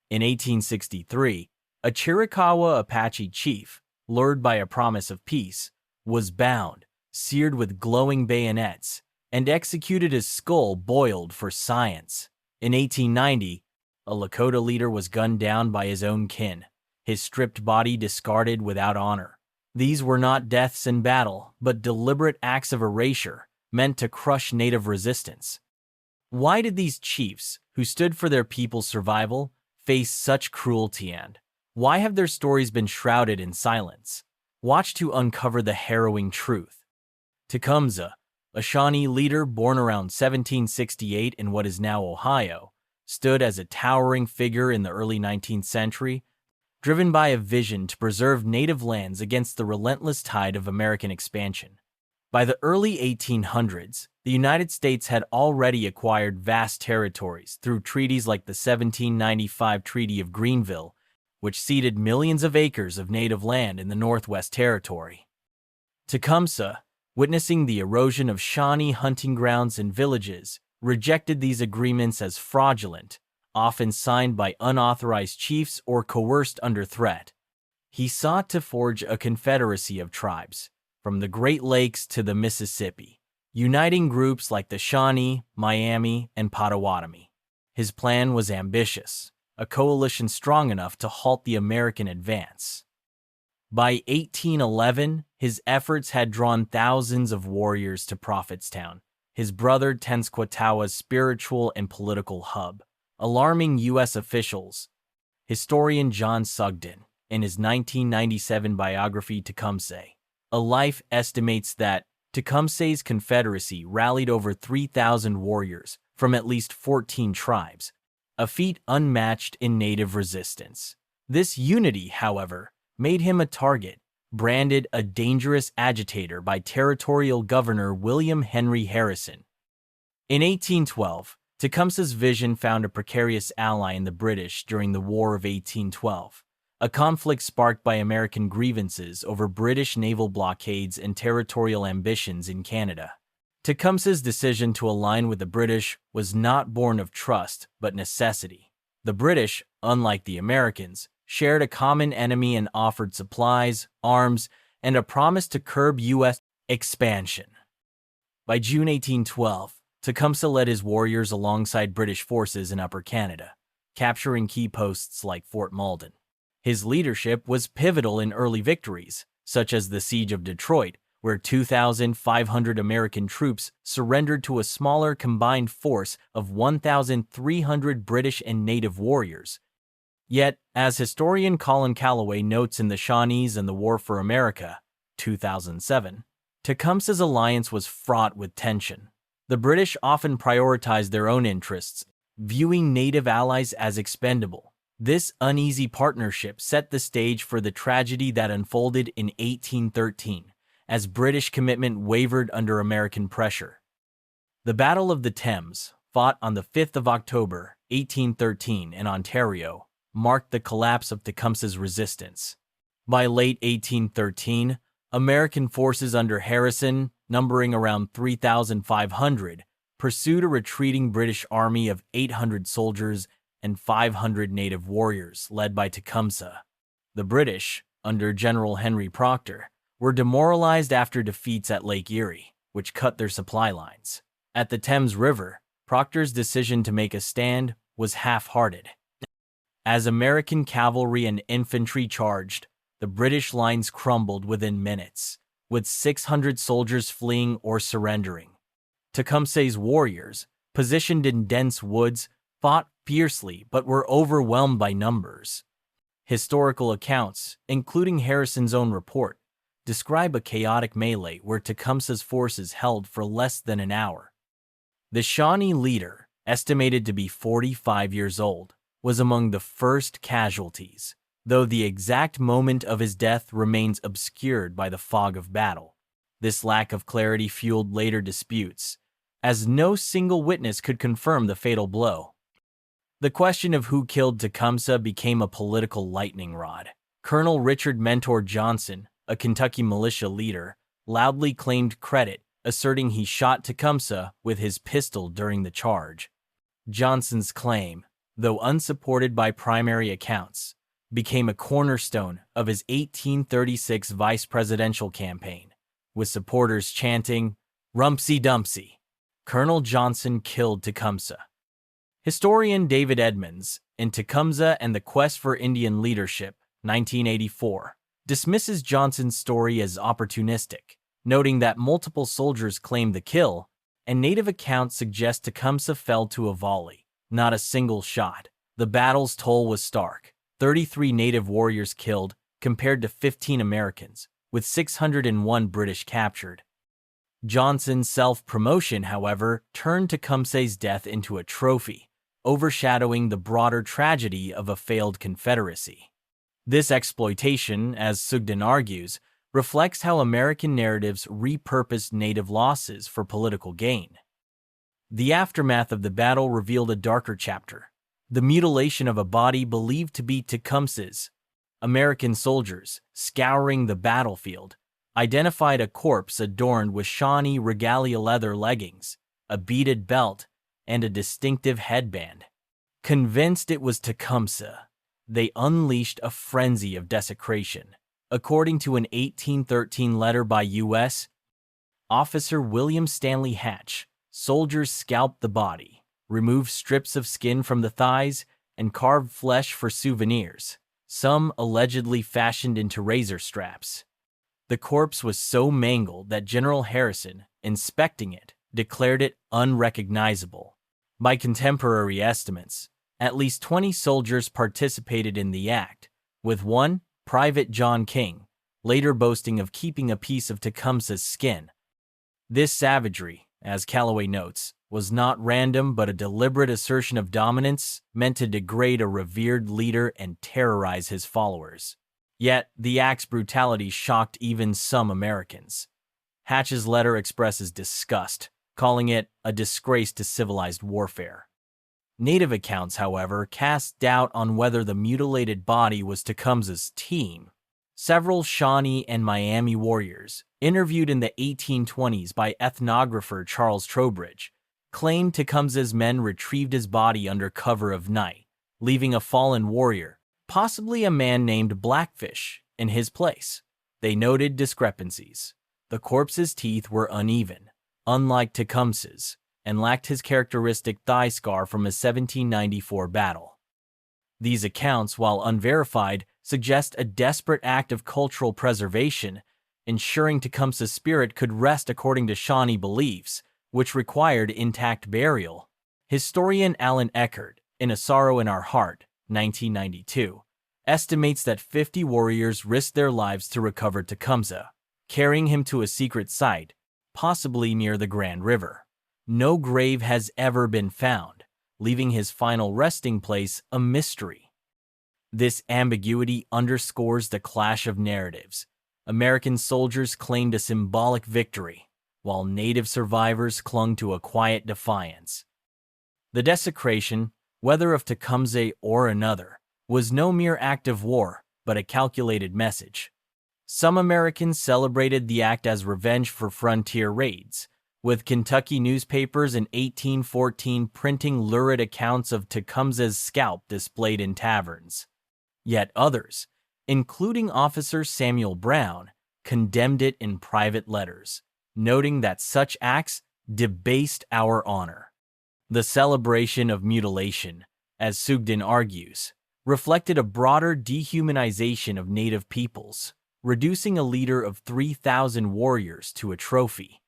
In 1863, a Chiricahua Apache chief, lured by a promise of peace, was bound, seared with glowing bayonets, and executed his skull boiled for science. In 1890, a Lakota leader was gunned down by his own kin, his stripped body discarded without honor. These were not deaths in battle, but deliberate acts of erasure meant to crush native resistance. Why did these chiefs, who stood for their people's survival, face such cruelty, and why have their stories been shrouded in silence? Watch to uncover the harrowing truth. Tecumseh, a Shawnee leader born around 1768 in what is now Ohio, stood as a towering figure in the early 19th century, driven by a vision to preserve native lands against the relentless tide of American expansion. By the early 1800s, the United States had already acquired vast territories through treaties like the 1795 Treaty of Greenville, which ceded millions of acres of native land in the Northwest Territory. Tecumseh, witnessing the erosion of Shawnee hunting grounds and villages, rejected these agreements as fraudulent, often signed by unauthorized chiefs or coerced under threat. He sought to forge a confederacy of tribes, from the Great Lakes to the Mississippi, uniting groups like the Shawnee, Miami, and Potawatomi. His plan was ambitious, a coalition strong enough to halt the American advance. By 1811, his efforts had drawn thousands of warriors to Prophetstown, his brother Tenskwatawa's spiritual and political hub, alarming U.S. officials. Historian John Sugden, in his 1997 biography Tecumseh, A Life, estimates that Tecumseh's confederacy rallied over 3,000 warriors from at least 14 tribes, a feat unmatched in native resistance. This unity, however, made him a target, branded a dangerous agitator by Territorial Governor William Henry Harrison. In 1812, Tecumseh's vision found a precarious ally in the British during the War of 1812, a conflict sparked by American grievances over British naval blockades and territorial ambitions in Canada. Tecumseh's decision to align with the British was not born of trust, but necessity. The British, unlike the Americans, shared a common enemy and offered supplies, arms, and a promise to curb U.S. expansion. By June 1812, Tecumseh led his warriors alongside British forces in Upper Canada, capturing key posts like Fort Malden. His leadership was pivotal in early victories, such as the Siege of Detroit, where 2,500 American troops surrendered to a smaller combined force of 1,300 British and native warriors. Yet, as historian Colin Calloway notes in The Shawnees and the War for America, 2007, Tecumseh's alliance was fraught with tension. The British often prioritized their own interests, viewing native allies as expendable. This uneasy partnership set the stage for the tragedy that unfolded in 1813, as British commitment wavered under American pressure. The Battle of the Thames, fought on the 5th of October, 1813 in Ontario, marked the collapse of Tecumseh's resistance. By late 1813, American forces under Harrison, numbering around 3,500, pursued a retreating British army of 800 soldiers and 500 native warriors led by Tecumseh. The British, under General Henry Proctor, were demoralized after defeats at Lake Erie, which cut their supply lines. At the Thames River, Proctor's decision to make a stand was half-hearted. As American cavalry and infantry charged, the British lines crumbled within minutes, with 600 soldiers fleeing or surrendering. Tecumseh's warriors, positioned in dense woods, fought fiercely but were overwhelmed by numbers. Historical accounts, including Harrison's own report, describe a chaotic melee where Tecumseh's forces held for less than an hour. The Shawnee leader, estimated to be 45 years old, was among the first casualties, though the exact moment of his death remains obscured by the fog of battle. This lack of clarity fueled later disputes, as no single witness could confirm the fatal blow. The question of who killed Tecumseh became a political lightning rod. Colonel Richard Mentor Johnson, a Kentucky militia leader, loudly claimed credit, asserting he shot Tecumseh with his pistol during the charge. Johnson's claim, though unsupported by primary accounts, became a cornerstone of his 1836 vice presidential campaign, with supporters chanting, "Rumpsy Dumpsy, Colonel Johnson killed Tecumseh." Historian David Edmonds, in Tecumseh and the Quest for Indian Leadership, 1984, dismisses Johnson's story as opportunistic, noting that multiple soldiers claimed the kill, and native accounts suggest Tecumseh fell to a volley, not a single shot. The battle's toll was stark: 33 native warriors killed compared to 15 Americans, with 601 British captured. Johnson's self-promotion, however, turned Tecumseh's death into a trophy, overshadowing the broader tragedy of a failed Confederacy. This exploitation, as Sugden argues, reflects how American narratives repurposed native losses for political gain. The aftermath of the battle revealed a darker chapter: the mutilation of a body believed to be Tecumseh's. American soldiers, scouring the battlefield, identified a corpse adorned with Shawnee regalia leather leggings, a beaded belt, and a distinctive headband. Convinced it was Tecumseh, they unleashed a frenzy of desecration. According to an 1813 letter by U.S. Officer William Stanley Hatch, soldiers scalped the body, removed strips of skin from the thighs, and carved flesh for souvenirs, some allegedly fashioned into razor straps. The corpse was so mangled that General Harrison, inspecting it, declared it unrecognizable. By contemporary estimates, at least 20 soldiers participated in the act, with one, Private John King, later boasting of keeping a piece of Tecumseh's skin. This savagery, as Calloway notes, was not random but a deliberate assertion of dominance meant to degrade a revered leader and terrorize his followers. Yet, the act's brutality shocked even some Americans. Hatch's letter expresses disgust, calling it a disgrace to civilized warfare. Native accounts, however, cast doubt on whether the mutilated body was Tecumseh's team. Several Shawnee and Miami warriors, interviewed in the 1820s by ethnographer Charles Trowbridge, claimed Tecumseh's men retrieved his body under cover of night, leaving a fallen warrior, possibly a man named Blackfish, in his place. They noted discrepancies. The corpse's teeth were uneven, unlike Tecumseh's, and lacked his characteristic thigh scar from a 1794 battle. These accounts, while unverified, suggest a desperate act of cultural preservation, ensuring Tecumseh's spirit could rest according to Shawnee beliefs, which required intact burial. Historian Alan Eckert, in A Sorrow in Our Heart, 1992, estimates that 50 warriors risked their lives to recover Tecumseh, carrying him to a secret site, possibly near the Grand River. No grave has ever been found, leaving his final resting place a mystery. This ambiguity underscores the clash of narratives. American soldiers claimed a symbolic victory, while native survivors clung to a quiet defiance. The desecration, whether of Tecumseh or another, was no mere act of war, but a calculated message. Some Americans celebrated the act as revenge for frontier raids, with Kentucky newspapers in 1814 printing lurid accounts of Tecumseh's scalp displayed in taverns. Yet others, including Officer Samuel Brown, condemned it in private letters, noting that such acts debased our honor. The celebration of mutilation, as Sugden argues, reflected a broader dehumanization of native peoples, reducing a leader of 3,000 warriors to a trophy.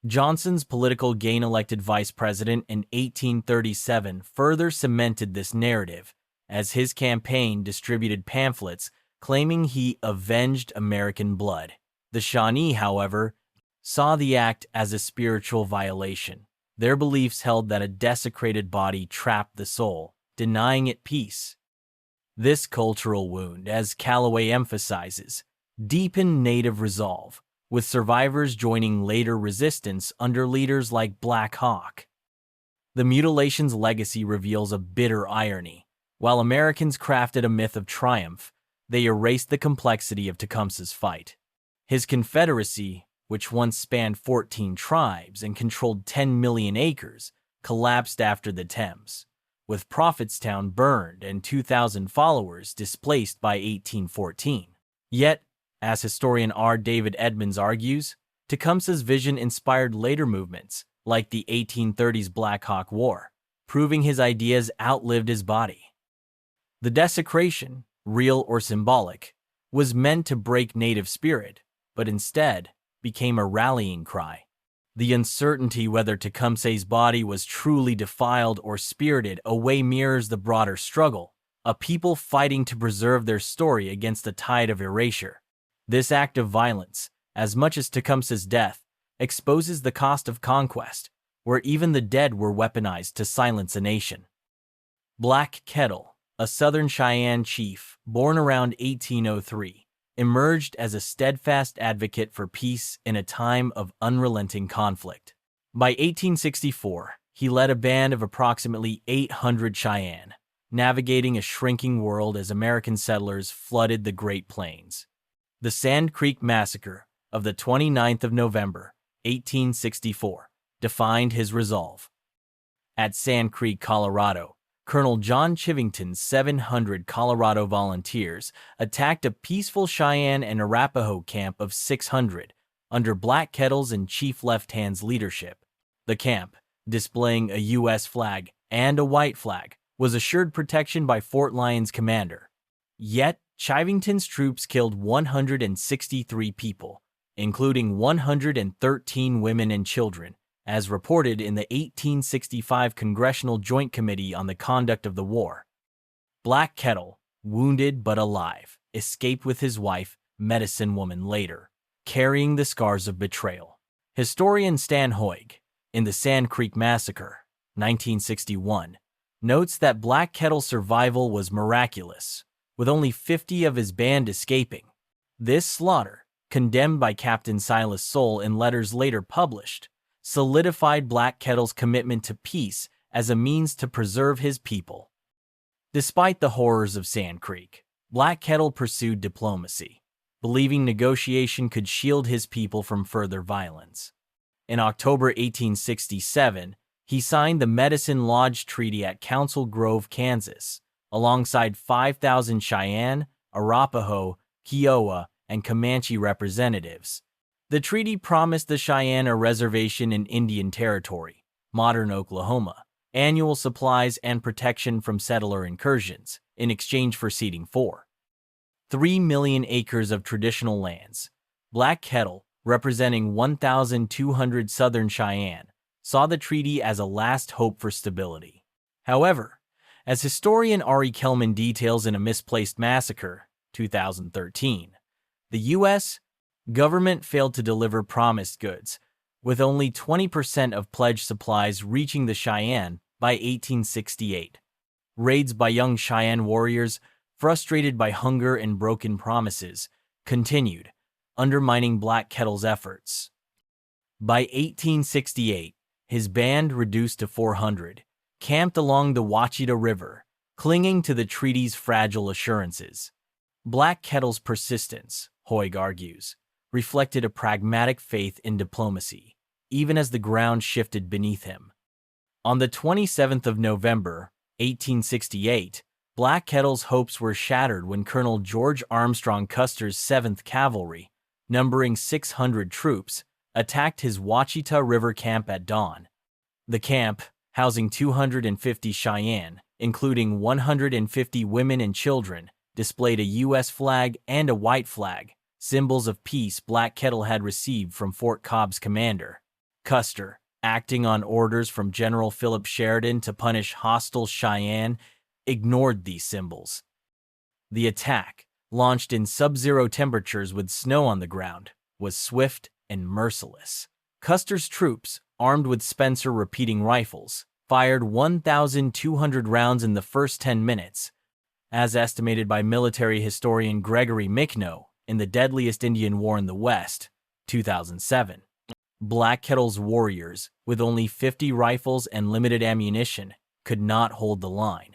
Johnson's political gain, elected vice president in 1837, further cemented this narrative, as his campaign distributed pamphlets claiming he avenged American blood. The Shawnee, however, saw the act as a spiritual violation. Their beliefs held that a desecrated body trapped the soul, denying it peace. This cultural wound, as Calloway emphasizes, deepened native resolve, with survivors joining later resistance under leaders like Black Hawk. The mutilation's legacy reveals a bitter irony. While Americans crafted a myth of triumph, they erased the complexity of Tecumseh's fight. His Confederacy, which once spanned 14 tribes and controlled 10 million acres, collapsed after the Thames, with Prophetstown burned and 2,000 followers displaced by 1814. Yet, as historian R. David Edmonds argues, Tecumseh's vision inspired later movements, like the 1830s Black Hawk War, proving his ideas outlived his body. The desecration, real or symbolic, was meant to break native spirit, but instead became a rallying cry. The uncertainty whether Tecumseh's body was truly defiled or spirited away mirrors the broader struggle, a people fighting to preserve their story against the tide of erasure. This act of violence, as much as Tecumseh's death, exposes the cost of conquest, where even the dead were weaponized to silence a nation. Black Kettle, a Southern Cheyenne chief born around 1803, emerged as a steadfast advocate for peace in a time of unrelenting conflict. By 1864, he led a band of approximately 800 Cheyenne, navigating a shrinking world as American settlers flooded the Great Plains. The Sand Creek Massacre of the 29th of November, 1864, defined his resolve. At Sand Creek, Colorado, Colonel John Chivington's 700 Colorado volunteers attacked a peaceful Cheyenne and Arapaho camp of 600 under Black Kettle's and Chief Left Hand's leadership. The camp, displaying a U.S. flag and a white flag, was assured protection by Fort Lyon's commander. Yet, Chivington's troops killed 163 people, including 113 women and children, as reported in the 1865 Congressional Joint Committee on the Conduct of the War. Black Kettle, wounded but alive, escaped with his wife, Medicine Woman, later, carrying the scars of betrayal. Historian Stan Hoig, in the Sand Creek Massacre, 1961, notes that Black Kettle's survival was miraculous, with only 50 of his band escaping. This slaughter, condemned by Captain Silas Soule in letters later published, solidified Black Kettle's commitment to peace as a means to preserve his people. Despite the horrors of Sand Creek, Black Kettle pursued diplomacy, believing negotiation could shield his people from further violence. In October 1867, he signed the Medicine Lodge Treaty at Council Grove, Kansas, alongside 5,000 Cheyenne, Arapaho, Kiowa, and Comanche representatives. The treaty promised the Cheyenne a reservation in Indian Territory, modern Oklahoma, annual supplies and protection from settler incursions, in exchange for ceding 3 million acres of traditional lands. Black Kettle, representing 1,200 Southern Cheyenne, saw the treaty as a last hope for stability. However, as historian Ari Kelman details in A Misplaced Massacre, 2013, the U.S. government failed to deliver promised goods, with only 20% of pledged supplies reaching the Cheyenne by 1868. Raids by young Cheyenne warriors, frustrated by hunger and broken promises, continued, undermining Black Kettle's efforts. By 1868, his band, reduced to 400, camped along the Wachita River, clinging to the treaty's fragile assurances. Black Kettle's persistence, Hoig argues, reflected a pragmatic faith in diplomacy, even as the ground shifted beneath him. On the 27th of November, 1868, Black Kettle's hopes were shattered when Colonel George Armstrong Custer's 7th Cavalry, numbering 600 troops, attacked his Wachita River camp at dawn. The camp, housing 250 Cheyenne, including 150 women and children, displayed a U.S. flag and a white flag, symbols of peace Black Kettle had received from Fort Cobb's commander. Custer, acting on orders from General Philip Sheridan to punish hostile Cheyenne, ignored these symbols. The attack, launched in sub-zero temperatures with snow on the ground, was swift and merciless. Custer's troops, armed with Spencer repeating rifles, fired 1,200 rounds in the first 10 minutes, as estimated by military historian Gregory Micknow in The Deadliest Indian War in the West, 2007. Black Kettle's warriors, with only 50 rifles and limited ammunition, could not hold the line.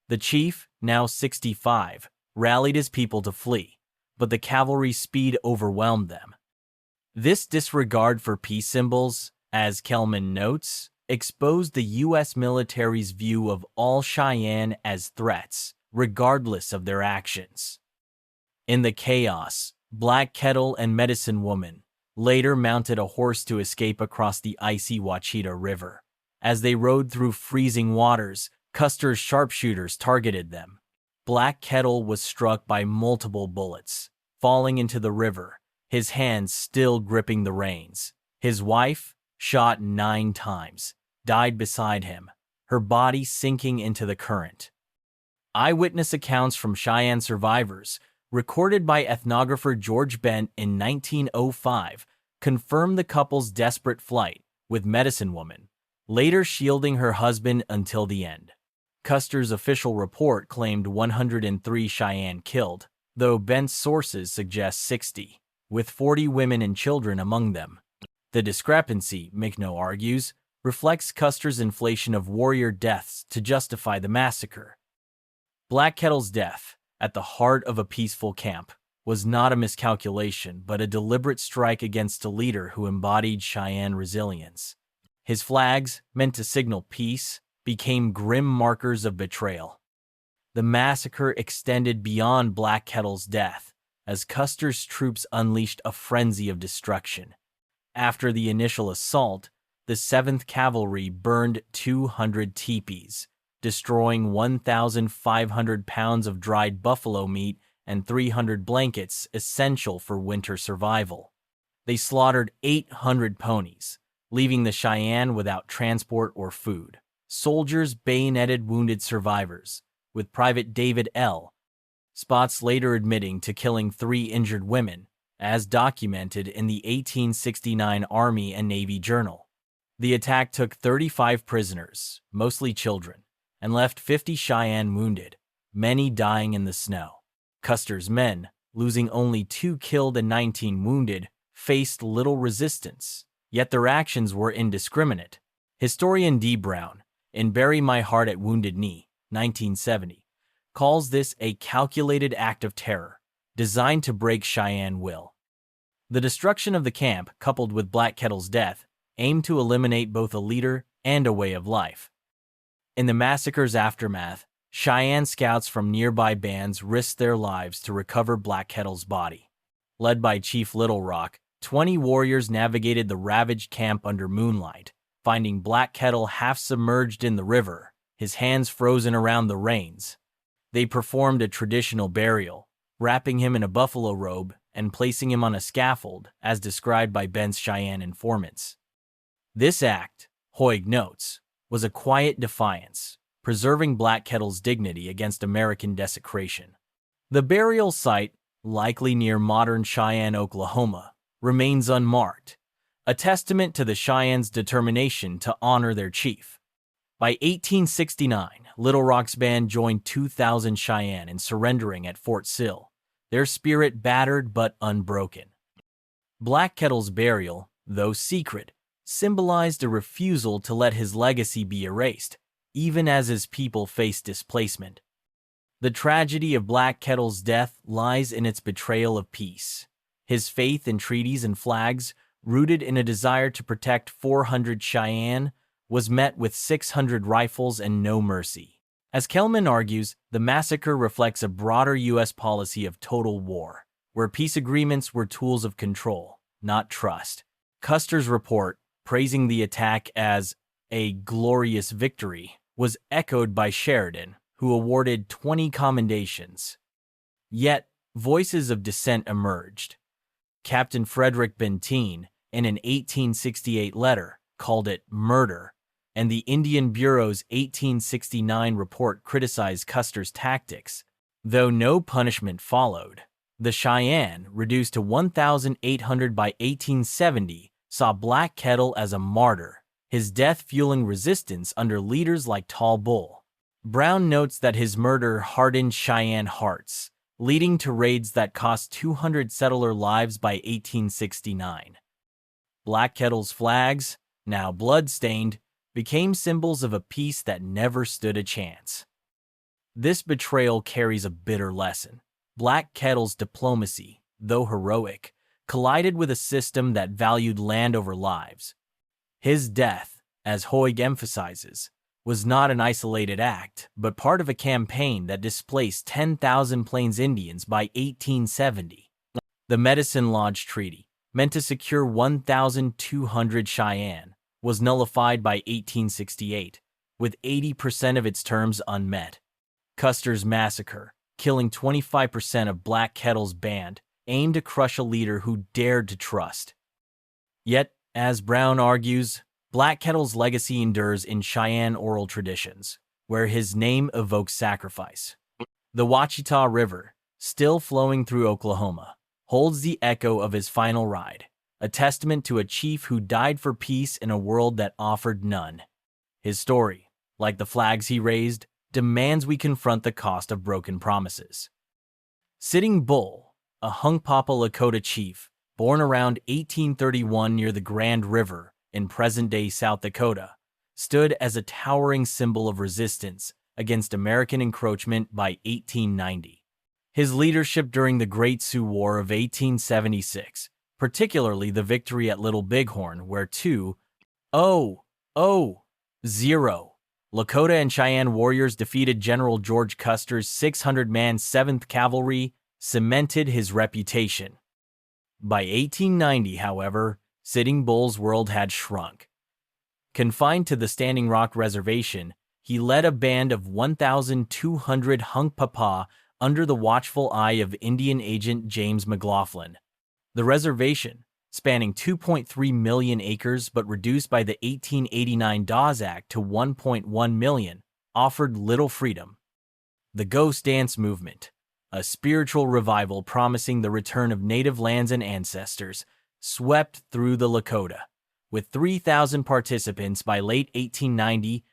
The chief, now 65, rallied his people to flee, but the cavalry's speed overwhelmed them. This disregard for peace symbols, as Kelman notes, exposed the U.S. military's view of all Cheyenne as threats, regardless of their actions. In the chaos, Black Kettle and Medicine Woman later mounted a horse to escape across the icy Wachita River. As they rode through freezing waters, Custer's sharpshooters targeted them. Black Kettle was struck by multiple bullets, falling into the river, his hands still gripping the reins. His wife, shot 9 times, died beside him, her body sinking into the current. Eyewitness accounts from Cheyenne survivors, recorded by ethnographer George Bent in 1905, confirm the couple's desperate flight, with Medicine Woman later shielding her husband until the end. Custer's official report claimed 103 Cheyenne killed, though Bent's sources suggest 60, with 40 women and children among them. The discrepancy, McNo argues, reflects Custer's inflation of warrior deaths to justify the massacre. Black Kettle's death, at the heart of a peaceful camp, was not a miscalculation but a deliberate strike against a leader who embodied Cheyenne resilience. His flags, meant to signal peace, became grim markers of betrayal. The massacre extended beyond Black Kettle's death, as Custer's troops unleashed a frenzy of destruction. After the initial assault, the 7th Cavalry burned 200 teepees, destroying 1,500 pounds of dried buffalo meat and 300 blankets essential for winter survival. They slaughtered 800 ponies, leaving the Cheyenne without transport or food. Soldiers bayoneted wounded survivors, with Private David L. Spots later admitting to killing 3 injured women, as documented in the 1869 Army and Navy Journal. The attack took 35 prisoners, mostly children, and left 50 Cheyenne wounded, many dying in the snow. Custer's men, losing only 2 killed and 19 wounded, faced little resistance, yet their actions were indiscriminate. Historian D. Brown, in Bury My Heart at Wounded Knee, 1970, calls this a calculated act of terror, designed to break Cheyenne will. The destruction of the camp, coupled with Black Kettle's death, aimed to eliminate both a leader and a way of life. In the massacre's aftermath, Cheyenne scouts from nearby bands risked their lives to recover Black Kettle's body. Led by Chief Little Rock, 20 warriors navigated the ravaged camp under moonlight, finding Black Kettle half submerged in the river, his hands frozen around the reins. They performed a traditional burial, wrapping him in a buffalo robe and placing him on a scaffold, as described by Bent's Cheyenne informants. This act, Hoig notes, was a quiet defiance, preserving Black Kettle's dignity against American desecration. The burial site, likely near modern Cheyenne, Oklahoma, remains unmarked, a testament to the Cheyenne's determination to honor their chief. By 1869, Little Rock's band joined 2,000 Cheyenne in surrendering at Fort Sill, their spirit battered but unbroken. Black Kettle's burial, though secret, symbolized a refusal to let his legacy be erased, even as his people faced displacement. The tragedy of Black Kettle's death lies in its betrayal of peace. His faith in treaties and flags, rooted in a desire to protect 400 Cheyenne, was met with 600 rifles and no mercy. As Kelman argues, the massacre reflects a broader U.S. policy of total war, where peace agreements were tools of control, not trust. Custer's report, praising the attack as a glorious victory, was echoed by Sheridan, who awarded 20 commendations. Yet, voices of dissent emerged. Captain Frederick Benteen, in an 1868 letter, called it murder, and the Indian Bureau's 1869 report criticized Custer's tactics. Though no punishment followed, the Cheyenne, reduced to 1,800 by 1870, saw Black Kettle as a martyr, his death fueling resistance under leaders like Tall Bull. Brown notes that his murder hardened Cheyenne hearts, leading to raids that cost 200 settler lives by 1869. Black Kettle's flags, now blood-stained, became symbols of a peace that never stood a chance. This betrayal carries a bitter lesson. Black Kettle's diplomacy, though heroic, collided with a system that valued land over lives. His death, as Hoig emphasizes, was not an isolated act, but part of a campaign that displaced 10,000 Plains Indians by 1870. The Medicine Lodge Treaty, meant to secure 1,200 Cheyenne, was nullified by 1868, with 80% of its terms unmet. Custer's massacre, killing 25% of Black Kettle's band, aimed to crush a leader who dared to trust. Yet, as Brown argues, Black Kettle's legacy endures in Cheyenne oral traditions, where his name evokes sacrifice. The Ouachita River, still flowing through Oklahoma, holds the echo of his final ride, a testament to a chief who died for peace in a world that offered none. His story, like the flags he raised, demands we confront the cost of broken promises. Sitting Bull, a Hunkpapa Lakota chief, born around 1831 near the Grand River in present-day South Dakota, stood as a towering symbol of resistance against American encroachment by 1890. His leadership during the Great Sioux War of 1876, particularly the victory at Little Bighorn, where 2,000 Lakota and Cheyenne warriors defeated General George Custer's 600-man 7th Cavalry, cemented his reputation. By 1890, however, Sitting Bull's world had shrunk. Confined to the Standing Rock Reservation, he led a band of 1,200 Hunkpapa under the watchful eye of Indian agent James McLaughlin. The reservation, spanning 2.3 million acres but reduced by the 1889 Dawes Act to 1.1 million, offered little freedom. The Ghost Dance Movement, a spiritual revival promising the return of native lands and ancestors, swept through the Lakota, with 3,000 participants by late 1890,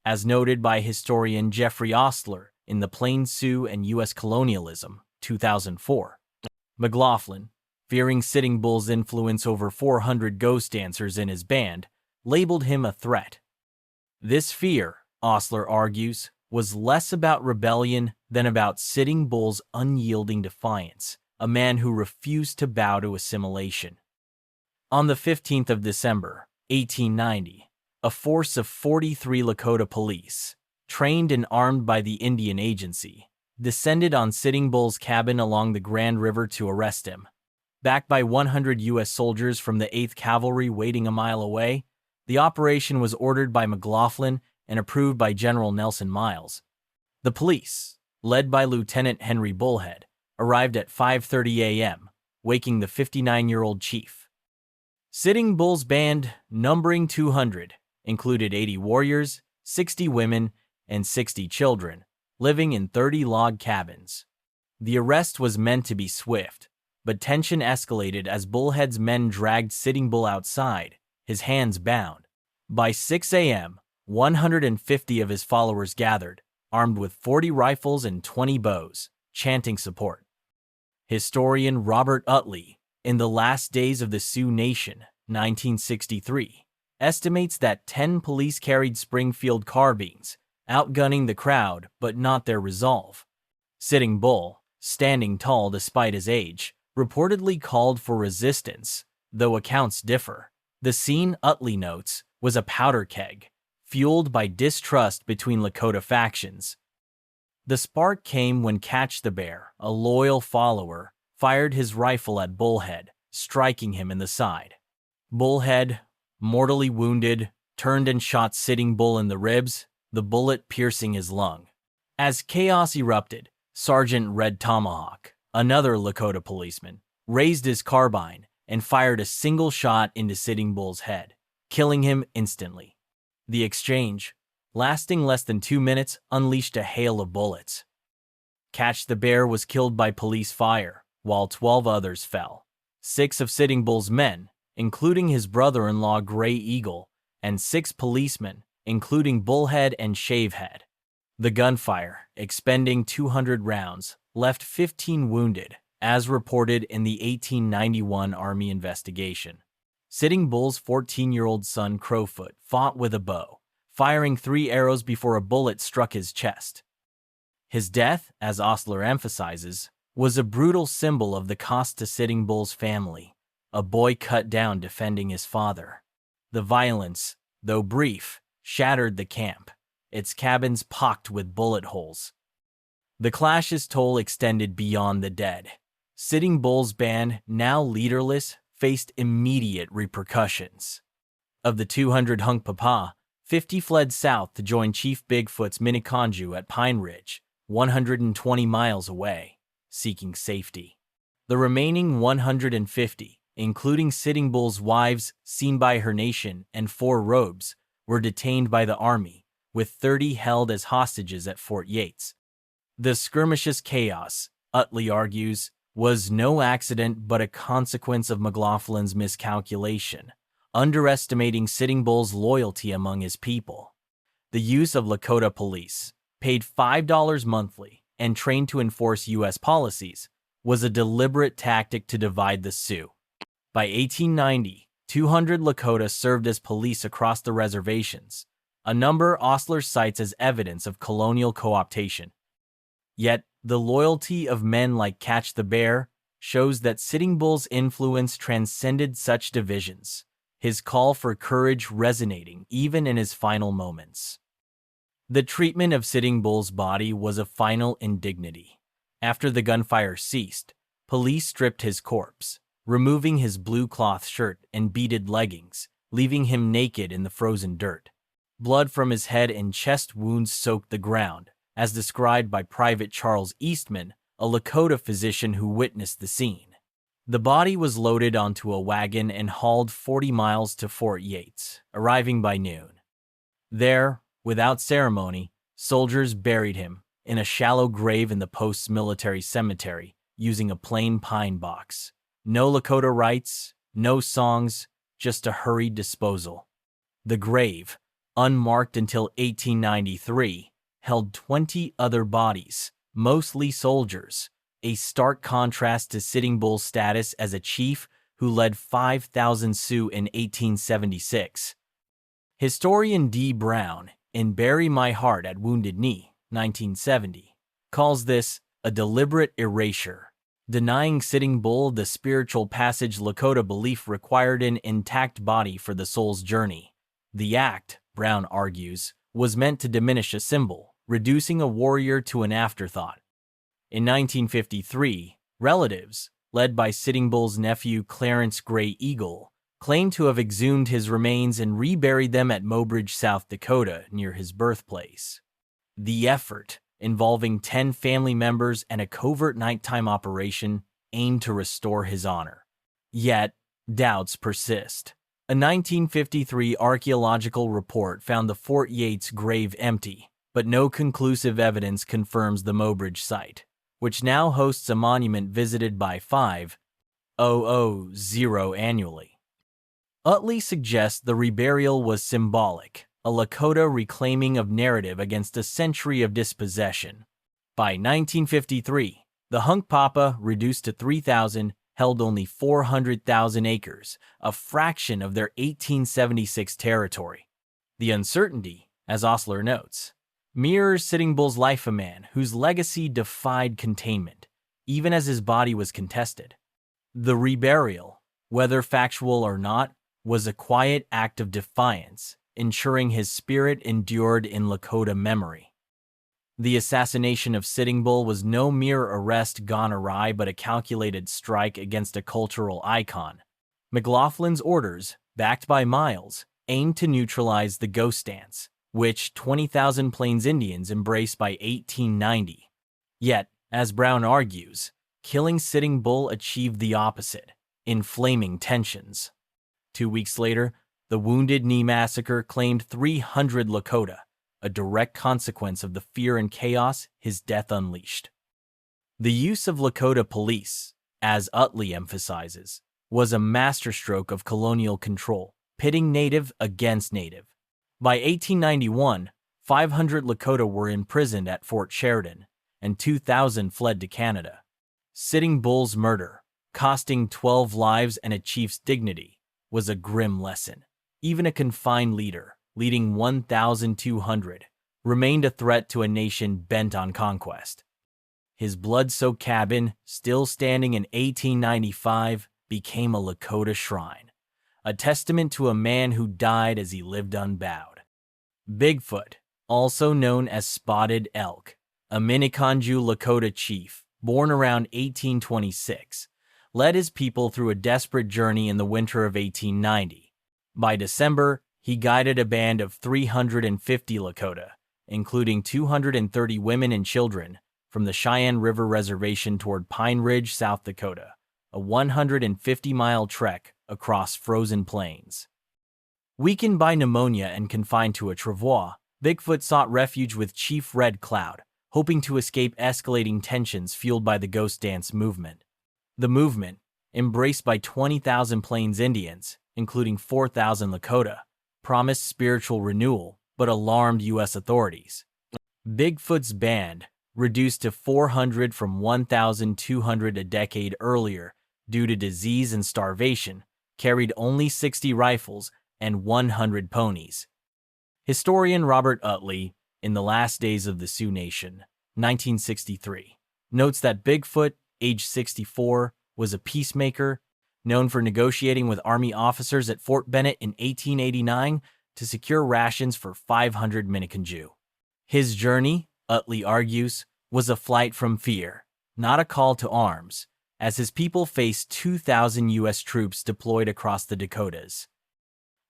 as noted by historian Jeffrey Ostler in The Plains Sioux and U.S. Colonialism, 2004. McLaughlin, fearing Sitting Bull's influence over 400 ghost dancers in his band, labeled him a threat. This fear, Ostler argues, was less about rebellion than about Sitting Bull's unyielding defiance, a man who refused to bow to assimilation. On the 15th of December, 1890, a force of 43 Lakota police, trained and armed by the Indian Agency, descended on Sitting Bull's cabin along the Grand River to arrest him. Backed by 100 U.S. soldiers from the 8th Cavalry waiting a mile away, the operation was ordered by McLaughlin and approved by General Nelson Miles. The police, led by Lieutenant Henry Bullhead, arrived at 5:30 a.m., waking the 59-year-old chief. Sitting Bull's band, numbering 200, included 80 warriors, 60 women, and 60 children, living in 30 log cabins. The arrest was meant to be swift, but tension escalated as Bullhead's men dragged Sitting Bull outside, his hands bound. By 6 a.m., 150 of his followers gathered, armed with 40 rifles and 20 bows, chanting support. Historian Robert Utley, in The Last Days of the Sioux Nation, 1963, estimates that 10 police carried Springfield carbines, outgunning the crowd but not their resolve. Sitting Bull, standing tall despite his age, reportedly called for resistance, though accounts differ. The scene, Utley notes, was a powder keg, fueled by distrust between Lakota factions. The spark came when Catch the Bear, a loyal follower, fired his rifle at Bullhead, striking him in the side. Bullhead, mortally wounded, turned and shot Sitting Bull in the ribs, the bullet piercing his lung. As chaos erupted, Sergeant Red Tomahawk, another Lakota policeman, raised his carbine and fired a single shot into Sitting Bull's head, killing him instantly. The exchange, lasting less than 2 minutes, unleashed a hail of bullets. Catch the Bear was killed by police fire, while 12 others fell. 6 of Sitting Bull's men, including his brother-in-law Gray Eagle, and 6 policemen, including Bullhead and Shavehead. The gunfire, expending 200 rounds, left 15 wounded, as reported in the 1891 Army investigation. Sitting Bull's 14-year-old son Crowfoot fought with a bow, firing 3 arrows before a bullet struck his chest. His death, as Ostler emphasizes, was a brutal symbol of the cost to Sitting Bull's family, a boy cut down defending his father. The violence, though brief, shattered the camp, its cabins pocked with bullet holes. The clash's toll extended beyond the dead. Sitting Bull's band, now leaderless, faced immediate repercussions. Of the 200 Hunkpapa, 50 fled south to join Chief Bigfoot's Miniconjou at Pine Ridge, 120 miles away, seeking safety. The remaining 150, including Sitting Bull's wives seen by her nation and 4 robes, were detained by the army, with 30 held as hostages at Fort Yates. The skirmish's chaos, Utley argues, was no accident but a consequence of McLaughlin's miscalculation, underestimating Sitting Bull's loyalty among his people. The use of Lakota police, paid $5 monthly and trained to enforce U.S. policies, was a deliberate tactic to divide the Sioux. By 1890, 200 Lakota served as police across the reservations, a number Osler cites as evidence of colonial co-optation. Yet, the loyalty of men like Catch the Bear shows that Sitting Bull's influence transcended such divisions, his call for courage resonating even in his final moments. The treatment of Sitting Bull's body was a final indignity. After the gunfire ceased, police stripped his corpse, removing his blue cloth shirt and beaded leggings, leaving him naked in the frozen dirt. Blood from his head and chest wounds soaked the ground, as described by Private Charles Eastman, a Lakota physician who witnessed the scene. The body was loaded onto a wagon and hauled 40 miles to Fort Yates, arriving by noon. There, without ceremony, soldiers buried him in a shallow grave in the post's military cemetery using a plain pine box. No Lakota rites, no songs, just a hurried disposal. The grave, unmarked until 1893, held 20 other bodies, mostly soldiers, a stark contrast to Sitting Bull's status as a chief who led 5,000 Sioux in 1876. Historian D. Brown, in Bury My Heart at Wounded Knee, 1970, calls this a deliberate erasure, denying Sitting Bull the spiritual passage Lakota belief required an intact body for the soul's journey. The act, Brown argues, was meant to diminish a symbol, reducing a warrior to an afterthought. In 1953, relatives, led by Sitting Bull's nephew Clarence Gray Eagle, claimed to have exhumed his remains and reburied them at Mobridge, South Dakota, near his birthplace. The effort, involving 10 family members and a covert nighttime operation, aimed to restore his honor. Yet, doubts persist. A 1953 archaeological report found the Fort Yates grave empty, but no conclusive evidence confirms the Mobridge site, which now hosts a monument visited by 5,000 annually. Utley suggests the reburial was symbolic, a Lakota reclaiming of narrative against a century of dispossession. By 1953, the Hunkpapa, reduced to 3,000, held only 400,000 acres, a fraction of their 1876 territory. The uncertainty, as Osler notes, mirrors Sitting Bull's life, a man whose legacy defied containment, even as his body was contested. The reburial, whether factual or not, was a quiet act of defiance, ensuring his spirit endured in Lakota memory. The assassination of Sitting Bull was no mere arrest gone awry but a calculated strike against a cultural icon. McLaughlin's orders, backed by Miles, aimed to neutralize the ghost dance, which 20,000 Plains Indians embraced by 1890. Yet, as Brown argues, killing Sitting Bull achieved the opposite, inflaming tensions. 2 weeks later, the Wounded Knee Massacre claimed 300 Lakota, a direct consequence of the fear and chaos his death unleashed. The use of Lakota police, as Utley emphasizes, was a masterstroke of colonial control, pitting native against native. By 1891, 500 Lakota were imprisoned at Fort Sheridan, and 2,000 fled to Canada. Sitting Bull's murder, costing 12 lives and a chief's dignity, was a grim lesson. Even a confined leader, leading 1,200, remained a threat to a nation bent on conquest. His blood-soaked cabin, still standing in 1895, became a Lakota shrine, a testament to a man who died as he lived unbowed. Bigfoot, also known as spotted elk, a Miniconjou Lakota chief, born around 1826, led his people through a desperate journey in the winter of 1890. By December, he guided a band of 350 Lakota, including 230 women and children, from the Cheyenne River Reservation toward Pine Ridge, South Dakota, a 150-mile trek across frozen plains. Weakened by pneumonia and confined to a travois, Bigfoot sought refuge with Chief Red Cloud, hoping to escape escalating tensions fueled by the Ghost Dance movement. The movement, embraced by 20,000 Plains Indians, including 4,000 Lakota, promised spiritual renewal but alarmed U.S. authorities. Bigfoot's band, reduced to 400 from 1,200 a decade earlier due to disease and starvation, carried only 60 rifles and 100 ponies. Historian Robert Utley, in The Last Days of the Sioux Nation, 1963, notes that Bigfoot, age 64, was a peacemaker, known for negotiating with Army officers at Fort Bennet in 1889 to secure rations for 500 Miniconjou. His journey, Utley argues, was a flight from fear, not a call to arms, as his people faced 2,000 U.S. troops deployed across the Dakotas.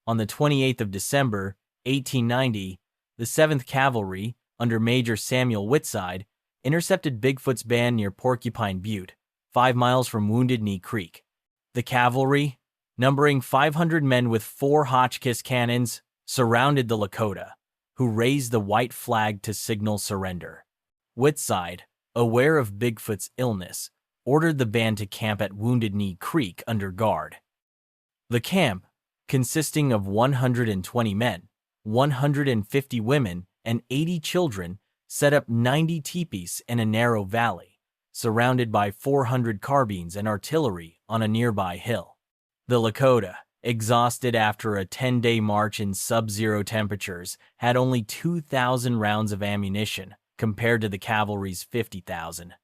On the 28th of December, 1890, the 7th Cavalry, under Major Samuel Whitside, intercepted Bigfoot's band near Porcupine Butte, 5 miles from Wounded Knee Creek. The cavalry, numbering 500 men with 4 Hotchkiss cannons, surrounded the Lakota, who raised the white flag to signal surrender. Whitside, aware of Bigfoot's illness, ordered the band to camp at Wounded Knee Creek under guard. The camp, consisting of 120 men, 150 women, and 80 children, set up 90 teepees in a narrow valley, surrounded by 400 carbines and artillery on a nearby hill. The Lakota, exhausted after a 10-day march in sub-zero temperatures, had only 2,000 rounds of ammunition compared to the cavalry's 50,000.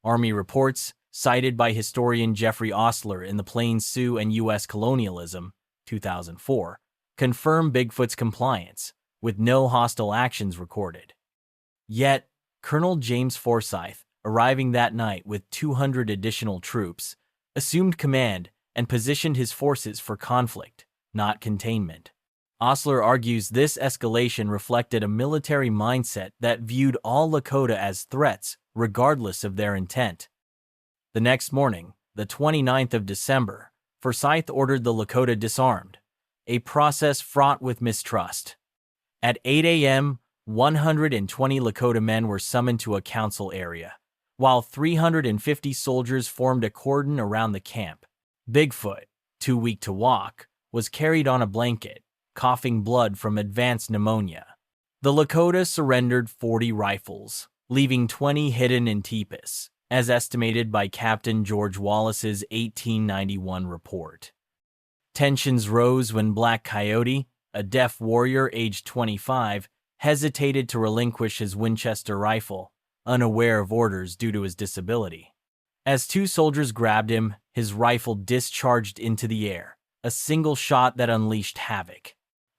Army reports, cited by historian Jeffrey Ostler in The Plains Sioux and U.S. Colonialism, 2004, confirm Bigfoot's compliance, with no hostile actions recorded. Yet, Colonel James Forsyth, arriving that night with 200 additional troops, assumed command and positioned his forces for conflict, not containment. Ostler argues this escalation reflected a military mindset that viewed all Lakota as threats, regardless of their intent. The next morning, the 29th of December, Forsyth ordered the Lakota disarmed, a process fraught with mistrust. At 8 a.m., 120 Lakota men were summoned to a council area, while 350 soldiers formed a cordon around the camp. Bigfoot, too weak to walk, was carried on a blanket, coughing blood from advanced pneumonia. The Lakota surrendered 40 rifles, leaving 20 hidden in teepees, as estimated by Captain George Wallace's 1891 report. Tensions rose when Black Coyote, a deaf warrior aged 25, hesitated to relinquish his Winchester rifle, unaware of orders due to his disability. As 2 soldiers grabbed him, his rifle discharged into the air, a single shot that unleashed havoc.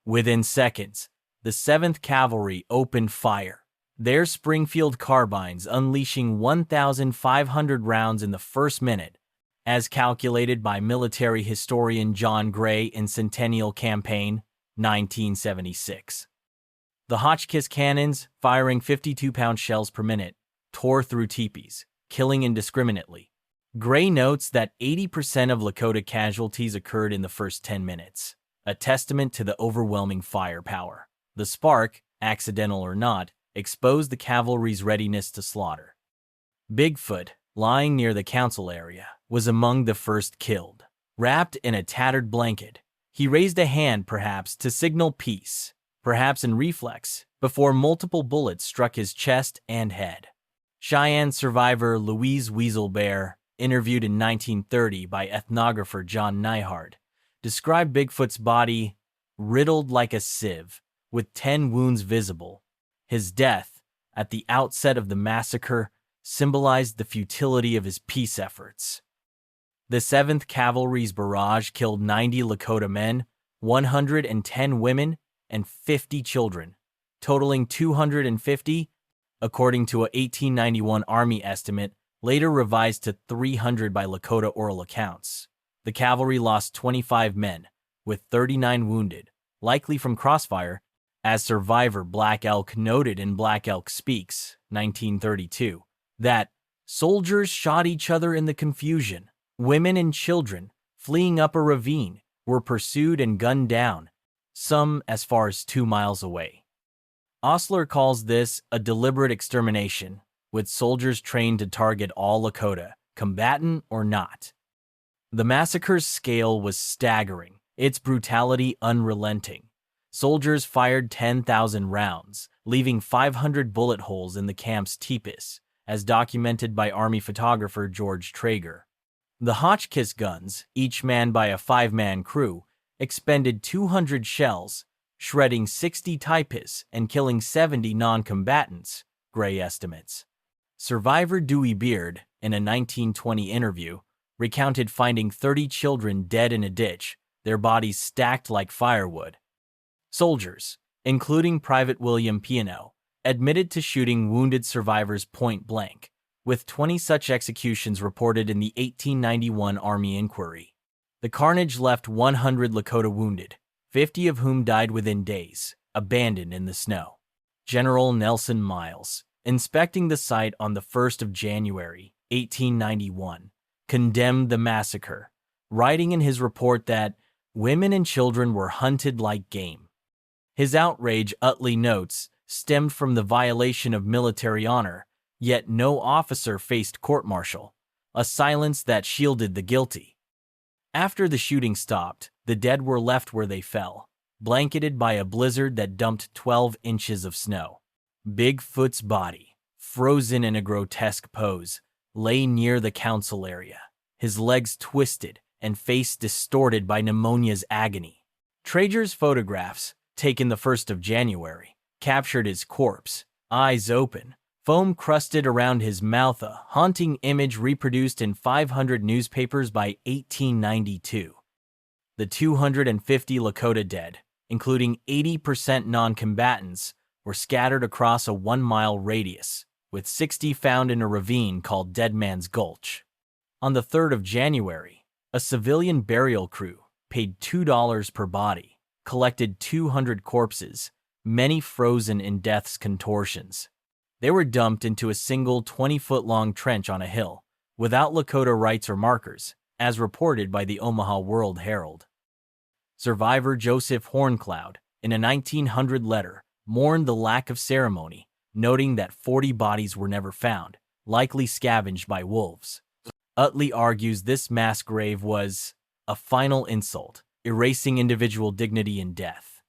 Within seconds, the 7th Cavalry opened fire, their Springfield carbines unleashing 1,500 rounds in the first minute, as calculated by military historian John Gray in Centennial Campaign, 1976. The Hotchkiss cannons, firing 52-pound shells per minute, tore through teepees, killing indiscriminately. Gray notes that 80% of Lakota casualties occurred in the first 10 minutes, a testament to the overwhelming firepower. The spark, accidental or not, exposed the cavalry's readiness to slaughter. Bigfoot, lying near the council area, was among the first killed. Wrapped in a tattered blanket, he raised a hand perhaps to signal peace, perhaps in reflex, before multiple bullets struck his chest and head. Cheyenne survivor Louise Weaselbear, interviewed in 1930 by ethnographer John Nyhard, described Bigfoot's body riddled like a sieve, with 10 wounds visible. His death, at the outset of the massacre, symbolized the futility of his peace efforts. The 7th Cavalry's barrage killed 90 Lakota men, 110 women, and 50 children, totaling 250, according to a 1891 Army estimate, later revised to 300 by Lakota oral accounts. The cavalry lost 25 men, with 39 wounded, likely from crossfire, as survivor Black Elk noted in Black Elk Speaks, 1932, that soldiers shot each other in the confusion. Women and children, fleeing up a ravine, were pursued and gunned down, some as far as 2 miles away. Osler calls this a deliberate extermination, with soldiers trained to target all Lakota, combatant or not. The massacre's scale was staggering, its brutality unrelenting. Soldiers fired 10,000 rounds, leaving 500 bullet holes in the camp's teepees, as documented by Army photographer George Traeger. The Hotchkiss guns, each manned by a 5-man crew, expended 200 shells, shredding 60 teepees and killing 70 non-combatants, Gray estimates. Survivor Dewey Beard, in a 1920 interview, recounted finding 30 children dead in a ditch, their bodies stacked like firewood. Soldiers, including Private William Piano, admitted to shooting wounded survivors point blank, with 20 such executions reported in the 1891 Army Inquiry. The carnage left 100 Lakota wounded, 50 of whom died within days, abandoned in the snow. General Nelson Miles, inspecting the site on the 1st of January, 1891, condemned the massacre, writing in his report that women and children were hunted like game. His outrage, Utley notes, stemmed from the violation of military honor, yet no officer faced court-martial, a silence that shielded the guilty. After the shooting stopped, the dead were left where they fell, blanketed by a blizzard that dumped 12 inches of snow. Bigfoot's body, frozen in a grotesque pose, lay near the council area, his legs twisted and face distorted by pneumonia's agony. Traeger's photographs, taken the 1st of January, captured his corpse, eyes open, foam crusted around his mouth, a haunting image reproduced in 500 newspapers by 1892. The 250 Lakota dead, including 80% non-combatants, were scattered across a 1-mile radius, with 60 found in a ravine called Dead Man's Gulch. On the 3rd of January, a civilian burial crew, paid $2 per body, collected 200 corpses, many frozen in death's contortions. They were dumped into a single 20-foot-long trench on a hill, without Lakota rites or markers, as reported by the Omaha World Herald. Survivor Joseph Horncloud, in a 1900 letter, mourned the lack of ceremony, noting that 40 bodies were never found, likely scavenged by wolves. Utley argues this mass grave was a final insult, erasing individual dignity in death.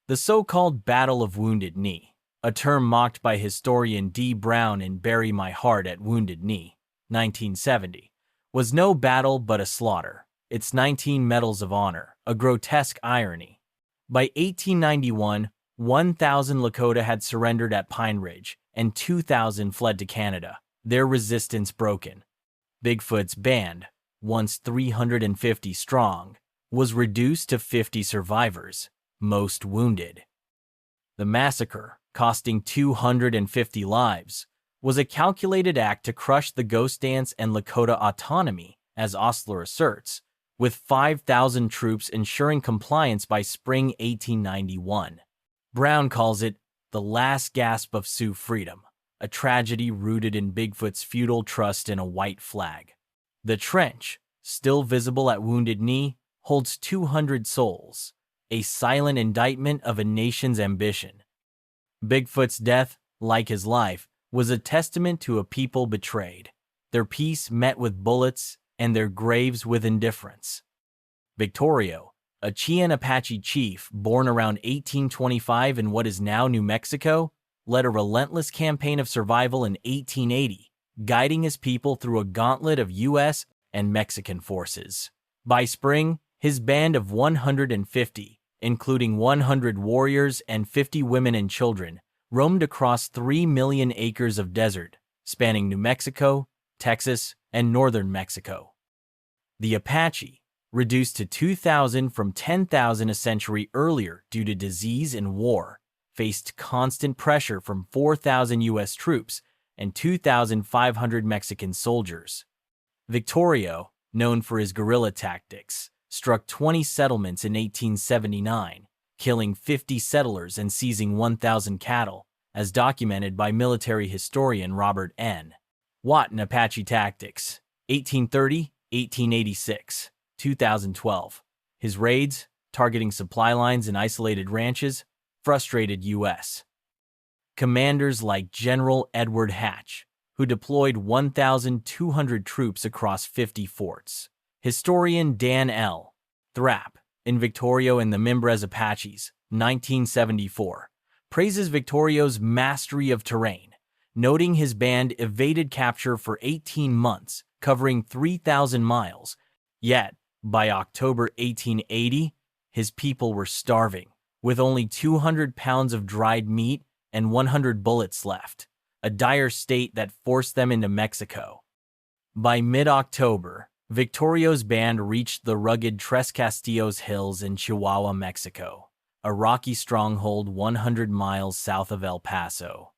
The so-called Battle of Wounded Knee, a term mocked by historian D. Brown in Bury My Heart at Wounded Knee, 1970, was no battle but a slaughter, its 19 medals of honor, a grotesque irony. By 1891, 1,000 Lakota had surrendered at Pine Ridge, and 2,000 fled to Canada, their resistance broken. Bigfoot's band, once 350 strong, was reduced to 50 survivors, most wounded. The massacre, costing 250 lives, was a calculated act to crush the ghost dance and Lakota autonomy, as Osler asserts, with 5,000 troops ensuring compliance by spring 1891. Brown calls it the last gasp of Sioux freedom, a tragedy rooted in Bigfoot's futile trust in a white flag. The trench, still visible at Wounded Knee, holds 200 souls, a silent indictment of a nation's ambition. Bigfoot's death, like his life, was a testament to a people betrayed, their peace met with bullets and their graves with indifference. Victorio, a Cheyenne Apache chief born around 1825 in what is now New Mexico, led a relentless campaign of survival in 1880, guiding his people through a gauntlet of U.S. and Mexican forces. By spring, his band of 150, including 100 warriors and 50 women and children, roamed across 3 million acres of desert, spanning New Mexico, Texas, and northern Mexico. The Apache, reduced to 2,000 from 10,000 a century earlier due to disease and war, faced constant pressure from 4,000 U.S. troops and 2,500 Mexican soldiers. Victorio, known for his guerrilla tactics, struck 20 settlements in 1879, killing 50 settlers and seizing 1,000 cattle, as documented by military historian Robert N. Watt in Apache Tactics, 1830-1886, 2012. His raids, targeting supply lines and isolated ranches, frustrated U.S. commanders like General Edward Hatch, who deployed 1,200 troops across 50 forts. Historian Dan L. Thrapp, in Victorio and the Mimbres Apaches, 1974, praises Victorio's mastery of terrain, noting his band evaded capture for 18 months, covering 3,000 miles. Yet, by October 1880, his people were starving, with only 200 pounds of dried meat and 100 bullets left, a dire state that forced them into Mexico. By mid-October, Victorio's band reached the rugged Tres Castillos Hills in Chihuahua, Mexico, a rocky stronghold 100 miles south of El Paso.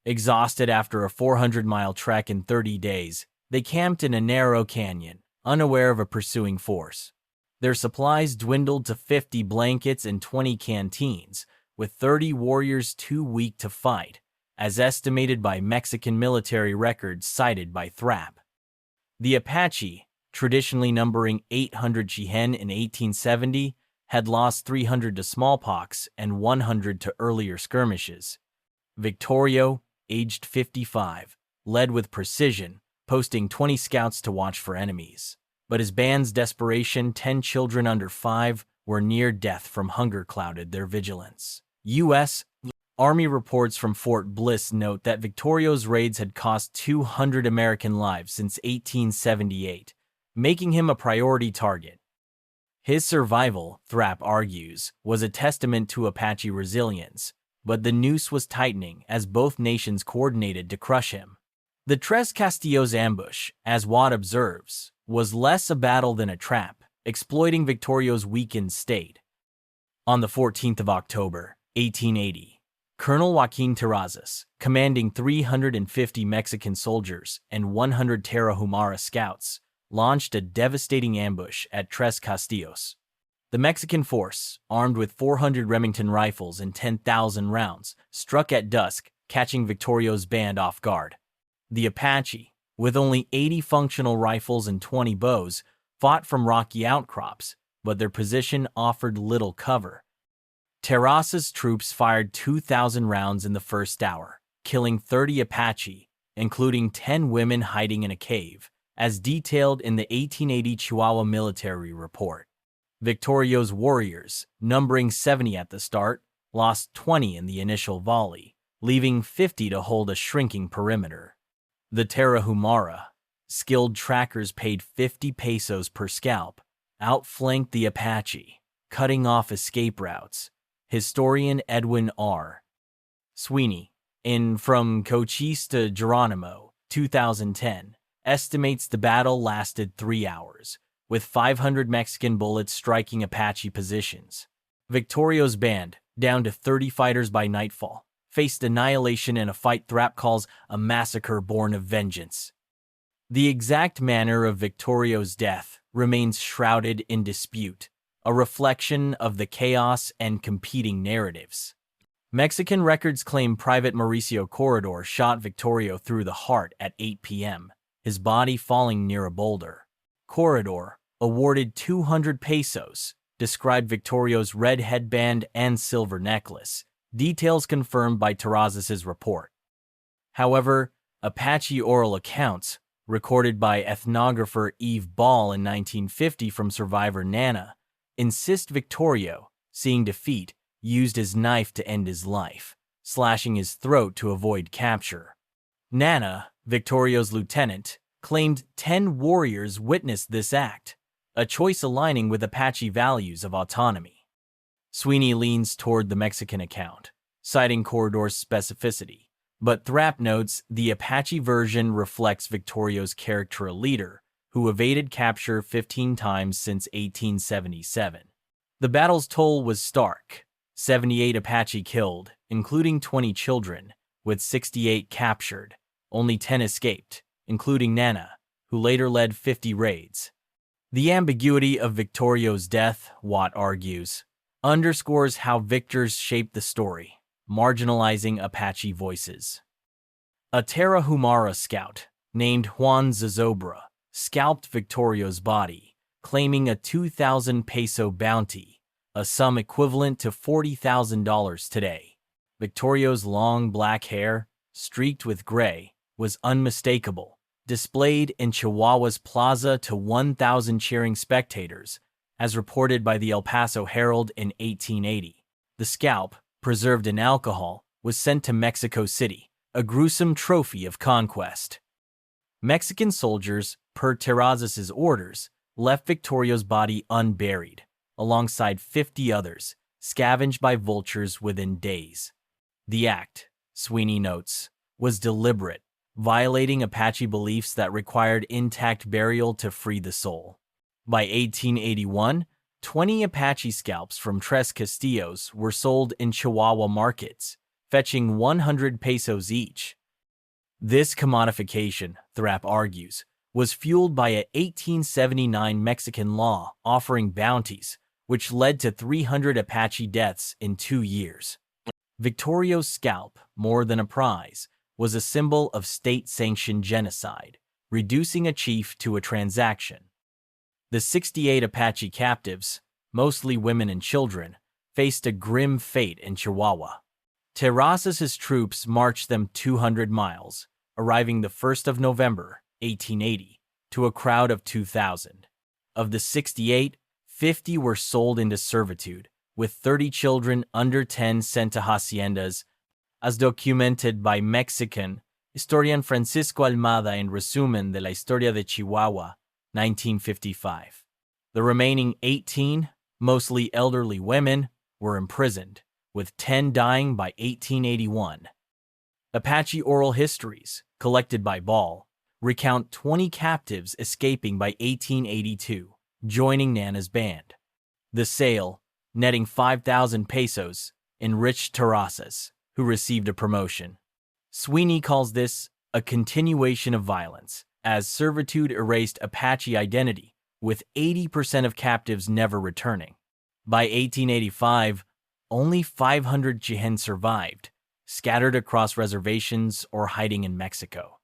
Exhausted after a 400-mile trek in 30 days, they camped in a narrow canyon, unaware of a pursuing force. Their supplies dwindled to 50 blankets and 20 canteens, with 30 warriors too weak to fight, as estimated by Mexican military records cited by Thrapp. The Apache, traditionally numbering 800 Chihenne in 1870, had lost 300 to smallpox and 100 to earlier skirmishes. Victorio, aged 55, led with precision, posting 20 scouts to watch for enemies. But his band's desperation, 10 children under 5 were near death from hunger clouded their vigilance. U.S. Army reports from Fort Bliss note that Victorio's raids had cost 200 American lives since 1878, making him a priority target. His survival, Thrapp argues, was a testament to Apache resilience, but the noose was tightening as both nations coordinated to crush him. The Tres Castillos ambush, as Watt observes, was less a battle than a trap, exploiting Victorio's weakened state. On the 14th of October, 1880, Colonel Joaquin Terrazas, commanding 350 Mexican soldiers and 100 Tarahumara scouts, launched a devastating ambush at Tres Castillos. The Mexican force, armed with 400 Remington rifles and 10,000 rounds, struck at dusk, catching Victorio's band off guard. The Apache, with only 80 functional rifles and 20 bows, fought from rocky outcrops, but their position offered little cover. Terrazas' troops fired 2,000 rounds in the first hour, killing 30 Apache, including 10 women hiding in a cave, as detailed in the 1880 Chihuahua military report. Victorio's warriors, numbering 70 at the start, lost 20 in the initial volley, leaving 50 to hold a shrinking perimeter. The Tarahumara, skilled trackers paid 50 pesos per scalp, outflanked the Apache, cutting off escape routes. Historian Edwin R. Sweeney, in From Cochise to Geronimo, 2010, estimates the battle lasted 3 hours, with 500 Mexican bullets striking Apache positions. Victorio's band, down to 30 fighters by nightfall, faced annihilation in a fight Thrapp calls a massacre born of vengeance. The exact manner of Victorio's death remains shrouded in dispute, a reflection of the chaos and competing narratives. Mexican records claim Private Mauricio Corredor shot Victorio through the heart at 8 p.m., his body falling near a boulder. Corredor, awarded 200 pesos, described Victorio's red headband and silver necklace, details confirmed by Terrazas' report. However, Apache oral accounts, recorded by ethnographer Eve Ball in 1950 from survivor Nana, insist Victorio, seeing defeat, used his knife to end his life, slashing his throat to avoid capture. Nana, Victorio's lieutenant, claimed 10 warriors witnessed this act, a choice aligning with Apache values of autonomy. Sweeney leans toward the Mexican account, citing Corredor's specificity, but Thrapp notes the Apache version reflects Victorio's character a leader, who evaded capture 15 times since 1877. The battle's toll was stark: 78 Apache killed, including 20 children, with 68 captured. Only 10 escaped, including Nana, who later led 50 raids. The ambiguity of Victorio's death, Watt argues, underscores how victors shaped the story, marginalizing Apache voices. A Tarahumara scout, named Juan Zozobra, scalped Victorio's body, claiming a 2,000 peso bounty, a sum equivalent to $40,000 today. Victorio's long black hair, streaked with gray, was unmistakable, displayed in Chihuahua's plaza to 1,000 cheering spectators, as reported by the El Paso Herald in 1880. The scalp, preserved in alcohol, was sent to Mexico City, a gruesome trophy of conquest. Mexican soldiers, per Terrazas's orders, left Victorio's body unburied, alongside 50 others, scavenged by vultures within days. The act, Sweeney notes, was deliberate, violating Apache beliefs that required intact burial to free the soul. By 1881, 20 Apache scalps from Tres Castillos were sold in Chihuahua markets, fetching 100 pesos each. This commodification, Thrapp argues, was fueled by a 1879 Mexican law offering bounties, which led to 300 Apache deaths in 2 years. Victorio's scalp, more than a prize, was a symbol of state-sanctioned genocide, reducing a chief to a transaction. The 68 Apache captives, mostly women and children, faced a grim fate in Chihuahua. Terrazas's troops marched them 200 miles, arriving the 1st of November, 1880, to a crowd of 2,000. Of the 68, 50 were sold into servitude, with 30 children under 10 sent to haciendas, as documented by Mexican historian Francisco Almada in Resumen de la Historia de Chihuahua, 1955. The remaining 18, mostly elderly women, were imprisoned, with 10 dying by 1881. Apache oral histories, collected by Ball, recount 20 captives escaping by 1882, joining Nana's band. The sale, netting 5,000 pesos, enriched Terrazas, who received a promotion. Sweeney calls this a continuation of violence, as servitude erased Apache identity, with 80% of captives never returning. By 1885, only 500 Chihenne survived, scattered across reservations or hiding in Mexico.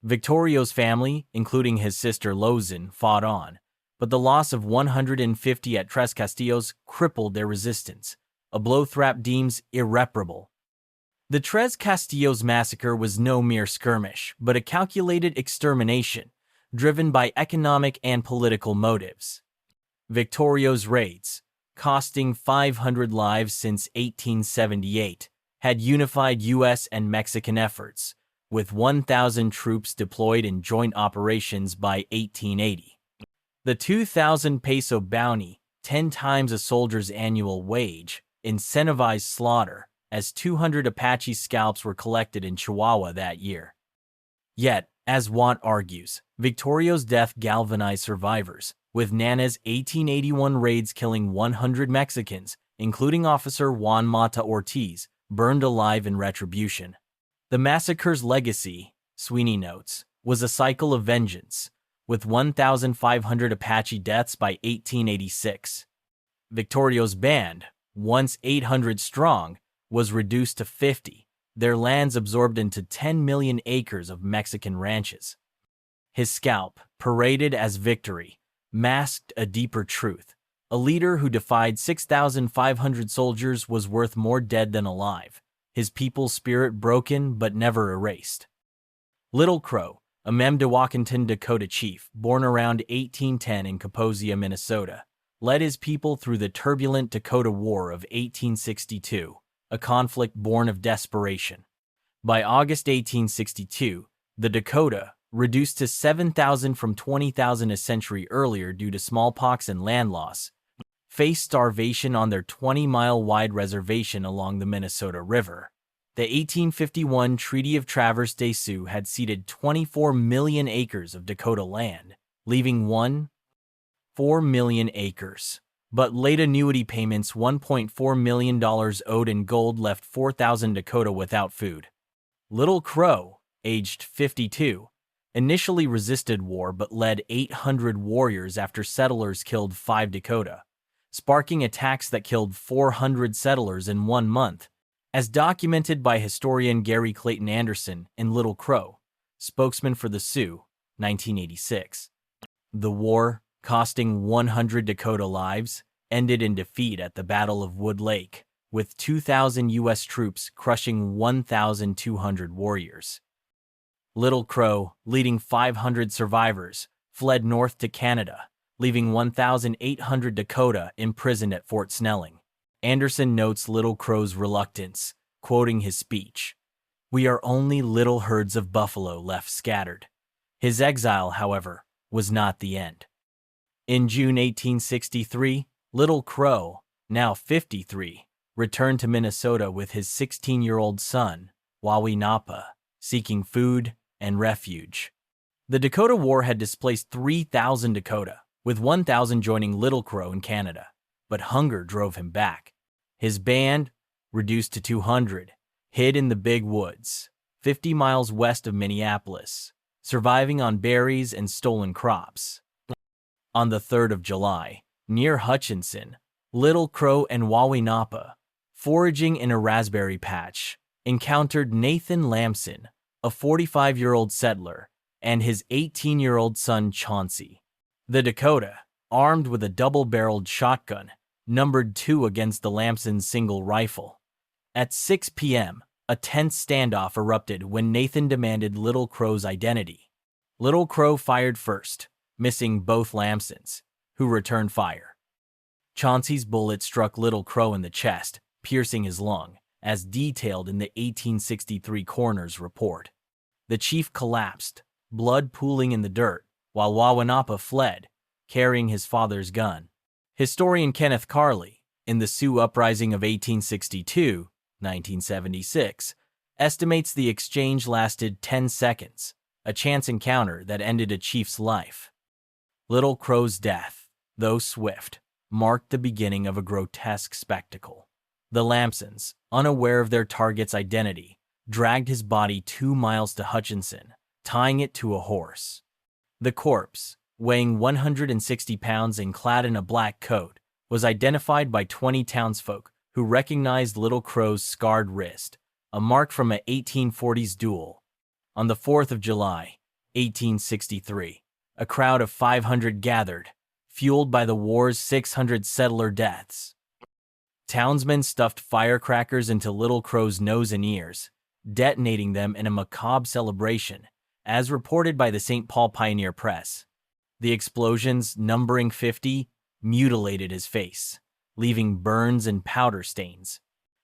Victorio's family, including his sister Lozin, fought on, but the loss of 150 at Tres Castillos crippled their resistance, a blow Thrapp deems irreparable. The Tres Castillos massacre was no mere skirmish, but a calculated extermination, driven by economic and political motives. Victorio's raids, costing 500 lives since 1878, had unified U.S. and Mexican efforts, with 1,000 troops deployed in joint operations by 1880. The 2,000 peso bounty, 10 times a soldier's annual wage, incentivized slaughter, as 200 Apache scalps were collected in Chihuahua that year. Yet, as Watt argues, Victorio's death galvanized survivors, with Nana's 1881 raids killing 100 Mexicans, including Officer Juan Mata Ortiz, burned alive in retribution. The massacre's legacy, Sweeney notes, was a cycle of vengeance, with 1,500 Apache deaths by 1886. Victorio's band, once 800 strong, was reduced to 50, their lands absorbed into 10 million acres of Mexican ranches. His scalp, paraded as victory, masked a deeper truth. A leader who defied 6,500 soldiers was worth more dead than alive, his people's spirit broken but never erased. Little Crow, a Mdewakanton Dakota chief born around 1810 in Kaposia, Minnesota, led his people through the turbulent Dakota War of 1862, a conflict born of desperation. By August 1862, the Dakota, reduced to 7,000 from 20,000 a century earlier due to smallpox and land loss, faced starvation on their 20-mile-wide reservation along the Minnesota River. The 1851 Treaty of Traverse des Sioux had ceded 24 million acres of Dakota land, leaving 1.4 million acres. But late annuity payments, $1.4 million owed in gold, left 4,000 Dakota without food. Little Crow, aged 52, initially resisted war but led 800 warriors after settlers killed 5 Dakota, sparking attacks that killed 400 settlers in 1 month, as documented by historian Gary Clayton Anderson in Little Crow, spokesman for the Sioux, 1986. The war, costing 100 Dakota lives, ended in defeat at the Battle of Wood Lake, with 2,000 U.S. troops crushing 1,200 warriors. Little Crow, leading 500 survivors, fled north to Canada, leaving 1,800 Dakota imprisoned at Fort Snelling. Anderson notes Little Crow's reluctance, quoting his speech, "We are only little herds of buffalo left scattered." His exile, however, was not the end. In June 1863, Little Crow, now 53, returned to Minnesota with his 16-year-old son, Wawanapa, seeking food and refuge. The Dakota War had displaced 3,000 Dakota, with 1,000 joining Little Crow in Canada, but hunger drove him back. His band, reduced to 200, hid in the Big Woods, 50 miles west of Minneapolis, surviving on berries and stolen crops. On the 3rd of July, near Hutchinson, Little Crow and Wawanapa, foraging in a raspberry patch, encountered Nathan Lamson, a 45-year-old settler, and his 18-year-old son Chauncey. The Dakota, armed with a double-barreled shotgun, numbered 2 against the Lamson's single rifle. At 6 p.m., a tense standoff erupted when Nathan demanded Little Crow's identity. Little Crow fired first, missing both Lamsons, who returned fire. Chauncey's bullet struck Little Crow in the chest, piercing his lung, as detailed in the 1863 coroner's report. The chief collapsed, blood pooling in the dirt, while Wawanapa fled, carrying his father's gun. Historian Kenneth Carley, in the Sioux Uprising of 1862, 1976, estimates the exchange lasted 10 seconds, a chance encounter that ended a chief's life. Little Crow's death, though swift, marked the beginning of a grotesque spectacle. The Lamsons, unaware of their target's identity, dragged his body 2 miles to Hutchinson, tying it to a horse. The corpse, weighing 160 pounds and clad in a black coat, was identified by 20 townsfolk who recognized Little Crow's scarred wrist, a mark from an 1840s duel. On the 4th of July, 1863, a crowd of 500 gathered, fueled by the war's 600 settler deaths. Townsmen stuffed firecrackers into Little Crow's nose and ears, detonating them in a macabre celebration, as reported by the St. Paul Pioneer Press. The explosions, numbering 50, mutilated his face, leaving burns and powder stains.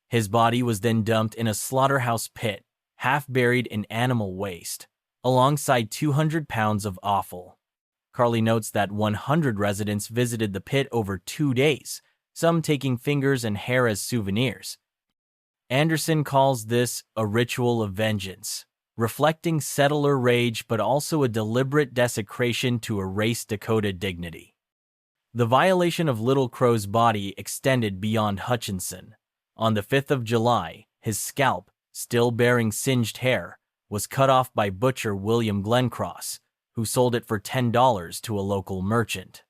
His body was then dumped in a slaughterhouse pit, half buried in animal waste, alongside 200 pounds of offal. Carley notes that 100 residents visited the pit over 2 days, some taking fingers and hair as souvenirs. Anderson calls this a ritual of vengeance, reflecting settler rage but also a deliberate desecration to erase Dakota dignity. The violation of Little Crow's body extended beyond Hutchinson. On the 5th of July, his scalp, still bearing singed hair, was cut off by butcher William Glencross, who sold it for $10 to a local merchant.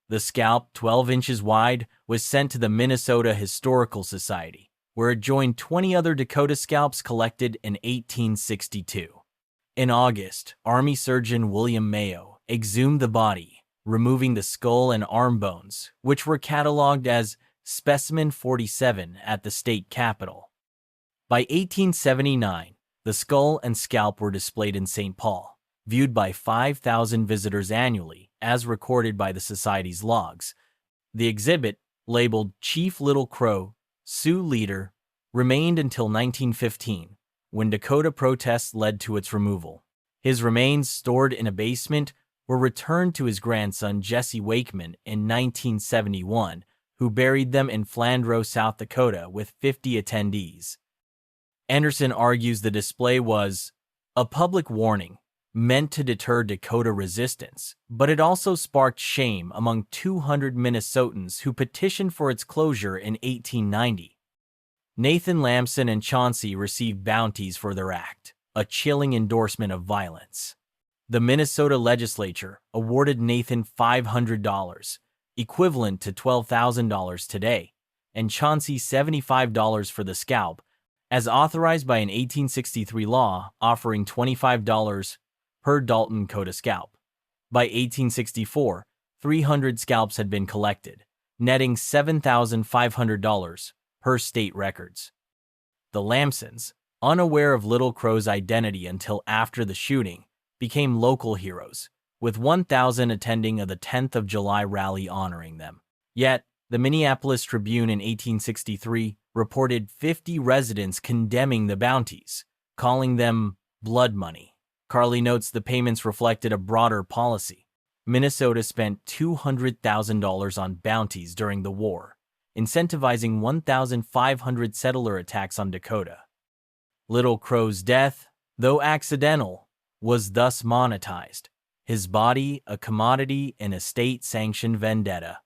The scalp, 12 inches wide, was sent to the Minnesota Historical Society, where it joined 20 other Dakota scalps collected in 1862. In August, Army Surgeon William Mayo exhumed the body, removing the skull and arm bones, which were cataloged as Specimen 47 at the state capitol. By 1879, the skull and scalp were displayed in St. Paul, viewed by 5,000 visitors annually, as recorded by the Society's logs. The exhibit, labeled Chief Little Crow, Sioux Leader, remained until 1915, when Dakota protests led to its removal. His remains, stored in a basement, were returned to his grandson Jesse Wakeman in 1971, who buried them in Flandreau, South Dakota, with 50 attendees. Anderson argues the display was a public warning meant to deter Dakota resistance, but it also sparked shame among 200 Minnesotans who petitioned for its closure in 1890. Nathan Lamson and Chauncey received bounties for their act, a chilling endorsement of violence. The Minnesota legislature awarded Nathan $500, equivalent to $12,000 today, and Chauncey $75 for the scalp, as authorized by an 1863 law offering $25 per Dalton Dakota scalp. By 1864, 300 scalps had been collected, netting $7,500 per state records. The Lamsons, unaware of Little Crow's identity until after the shooting, became local heroes, with 1,000 attending the 10th of July rally honoring them. Yet, the Minneapolis Tribune in 1863 reported 50 residents condemning the bounties, calling them blood money. Carly notes the payments reflected a broader policy. Minnesota spent $200,000 on bounties during the war, incentivizing 1,500 settler attacks on Dakota. Little Crow's death, though accidental, was thus monetized, his body a commodity in a state-sanctioned vendetta.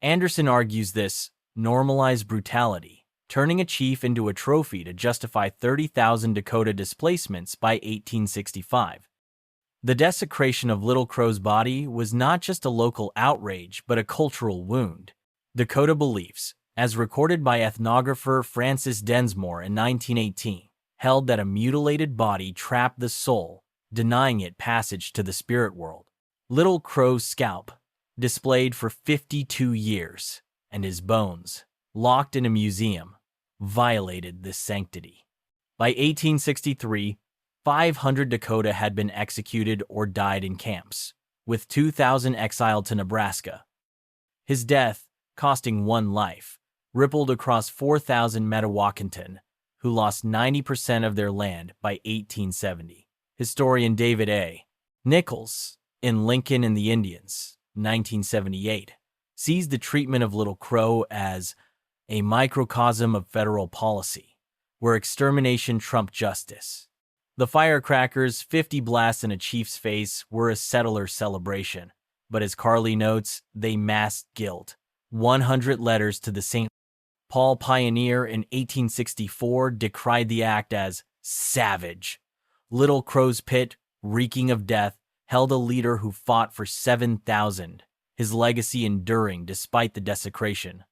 Anderson argues this normalized brutality, turning a chief into a trophy to justify 30,000 Dakota displacements by 1865. The desecration of Little Crow's body was not just a local outrage but a cultural wound. Dakota beliefs, as recorded by ethnographer Francis Densmore in 1918, held that a mutilated body trapped the soul, denying it passage to the spirit world. Little Crow's scalp, displayed for 52 years, and his bones, locked in a museum, violated this sanctity. By 1863, 500 Dakota had been executed or died in camps, with 2,000 exiled to Nebraska. His death, costing one life, rippled across 4,000 Mdewakanton, who lost 90% of their land by 1870. Historian David A. Nichols, in Lincoln and the Indians, 1978, sees the treatment of Little Crow as a microcosm of federal policy, where extermination trumped justice. The firecrackers, 50 blasts in a chief's face, were a settler celebration, but as Carly notes, they masked guilt. 100 letters to the St. Paul Pioneer in 1864 decried the act as savage. Little Crow's pit, reeking of death, held a leader who fought for 7,000, his legacy enduring despite the desecration.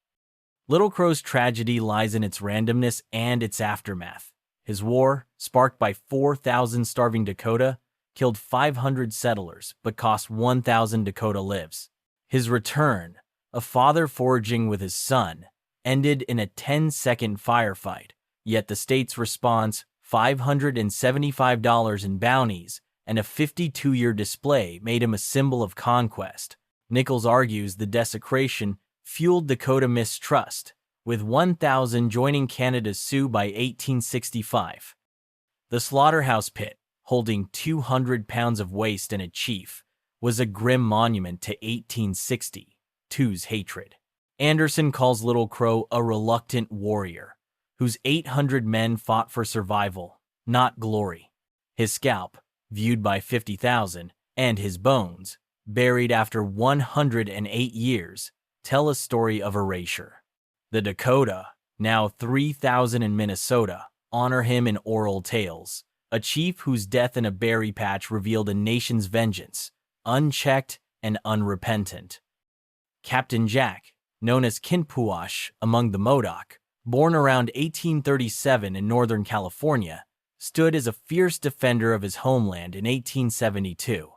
Little Crow's tragedy lies in its randomness and its aftermath. His war, sparked by 4,000 starving Dakota, killed 500 settlers but cost 1,000 Dakota lives. His return, a father foraging with his son, ended in a 10-second firefight, yet the state's response, $575 in bounties and a 52-year display, made him a symbol of conquest. Nichols argues the desecration fueled Dakota mistrust, with 1,000 joining Canada's Sioux by 1865. The slaughterhouse pit, holding 200 pounds of waste and a chief, was a grim monument to 1862's hatred. Anderson calls Little Crow a reluctant warrior, whose 800 men fought for survival, not glory. His scalp, viewed by 50,000, and his bones, buried after 108 years, tell a story of erasure. The Dakota, now 3,000 in Minnesota, honor him in oral tales, a chief whose death in a berry patch revealed a nation's vengeance, unchecked and unrepentant. Captain Jack, known as Kinpuash among the Modoc, born around 1837 in Northern California, stood as a fierce defender of his homeland in 1872.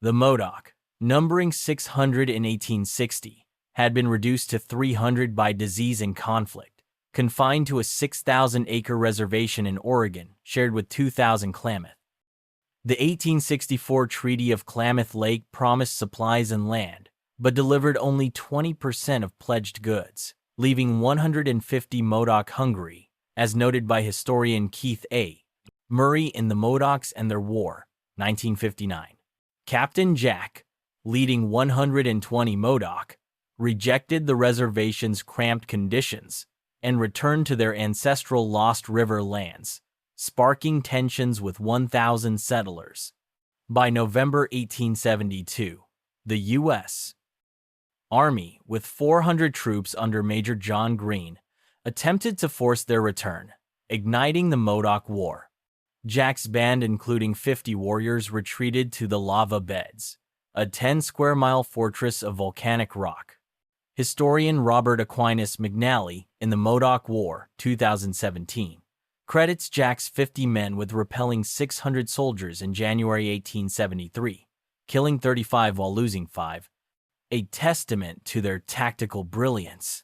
The Modoc, numbering 600 in 1860, had been reduced to 300 by disease and conflict, confined to a 6,000-acre reservation in Oregon, shared with 2,000 Klamath. The 1864 Treaty of Klamath Lake promised supplies and land, but delivered only 20% of pledged goods, leaving 150 Modoc hungry, as noted by historian Keith A. Murray in The Modocs and Their War, 1959. Captain Jack, leading 120 Modoc, rejected the reservation's cramped conditions and returned to their ancestral Lost River lands, sparking tensions with 1,000 settlers. By November 1872, the U.S. Army, with 400 troops under Major John Greene, attempted to force their return, igniting the Modoc War. Jack's band, including 50 warriors, retreated to the lava beds, a 10-square-mile fortress of volcanic rock. Historian Robert Aquinas McNally, in the Modoc War, 2017, credits Jack's 50 men with repelling 600 soldiers in January 1873, killing 35 while losing 5, a testament to their tactical brilliance.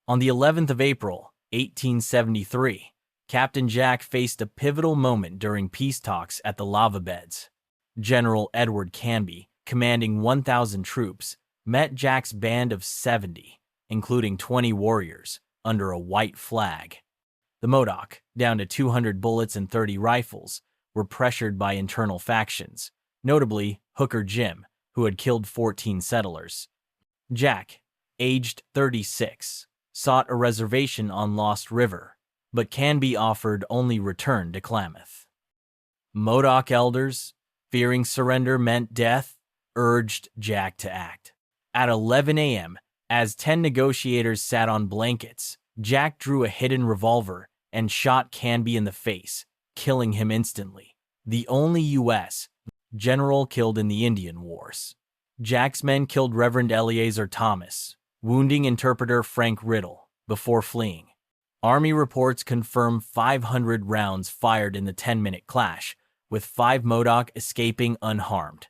On the 11th of April, 1873, Captain Jack faced a pivotal moment during peace talks at the lava beds. General Edward Canby, commanding 1,000 troops, met Jack's band of 70, including 20 warriors, under a white flag. The Modoc, down to 200 bullets and 30 rifles, were pressured by internal factions, notably Hooker Jim, who had killed 14 settlers. Jack, aged 36, sought a reservation on Lost River, but Canby offered only return to Klamath. Modoc elders, fearing surrender meant death, urged Jack to act. At 11 a.m., as 10 negotiators sat on blankets, Jack drew a hidden revolver and shot Canby in the face, killing him instantly. The only U.S. general killed in the Indian Wars. Jack's men killed Reverend Eleazar Thomas, wounding interpreter Frank Riddle, before fleeing. Army reports confirm 500 rounds fired in the 10-minute clash, with 5 Modoc escaping unharmed.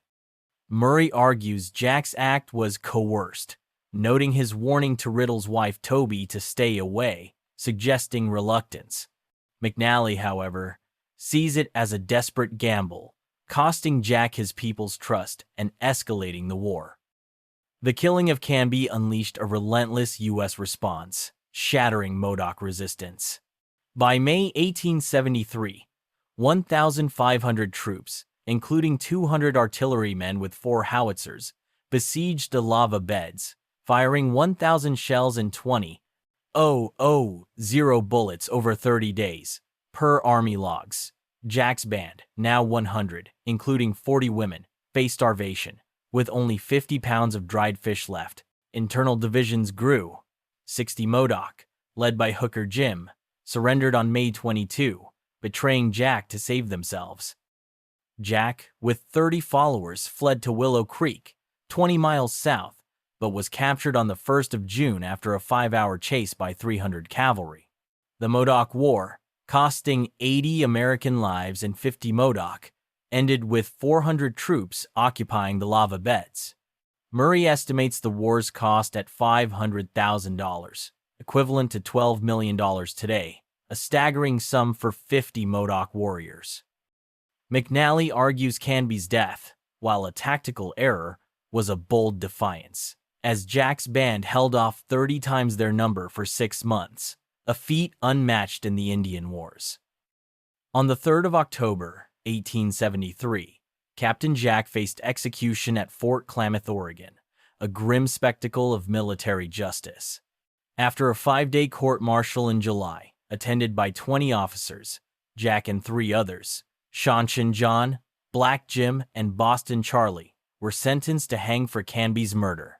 Murray argues Jack's act was coerced, noting his warning to Riddle's wife Toby to stay away, suggesting reluctance. McNally, however, sees it as a desperate gamble, costing Jack his people's trust and escalating the war. The killing of Canby unleashed a relentless U.S. response, shattering Modoc resistance. By May 1873, 1,500 troops, including 200 artillerymen with 4 howitzers, besieged the lava beds, firing 1,000 shells and 20,000 bullets over 30 days, per Army logs. Jack's band, now 100, including 40 women, faced starvation, with only 50 pounds of dried fish left. Internal divisions grew. 60 Modoc, led by Hooker Jim, surrendered on May 22, betraying Jack to save themselves. Jack, with 30 followers, fled to Willow Creek, 20 miles south, but was captured on the 1st of June after a 5-hour chase by 300 cavalry. The Modoc War, costing 80 American lives and 50 Modoc, ended with 400 troops occupying the lava beds. Murray estimates the war's cost at $500,000, equivalent to $12 million today, a staggering sum for 50 Modoc warriors. McNally argues Canby's death, while a tactical error, was a bold defiance, as Jack's band held off 30 times their number for 6 months, a feat unmatched in the Indian Wars. On the 3rd of October, 1873, Captain Jack faced execution at Fort Klamath, Oregon, a grim spectacle of military justice. After a 5-day court-martial in July, attended by 20 officers, Jack and 3 others, Shawnee John, Black Jim, and Boston Charlie, were sentenced to hang for Canby's murder.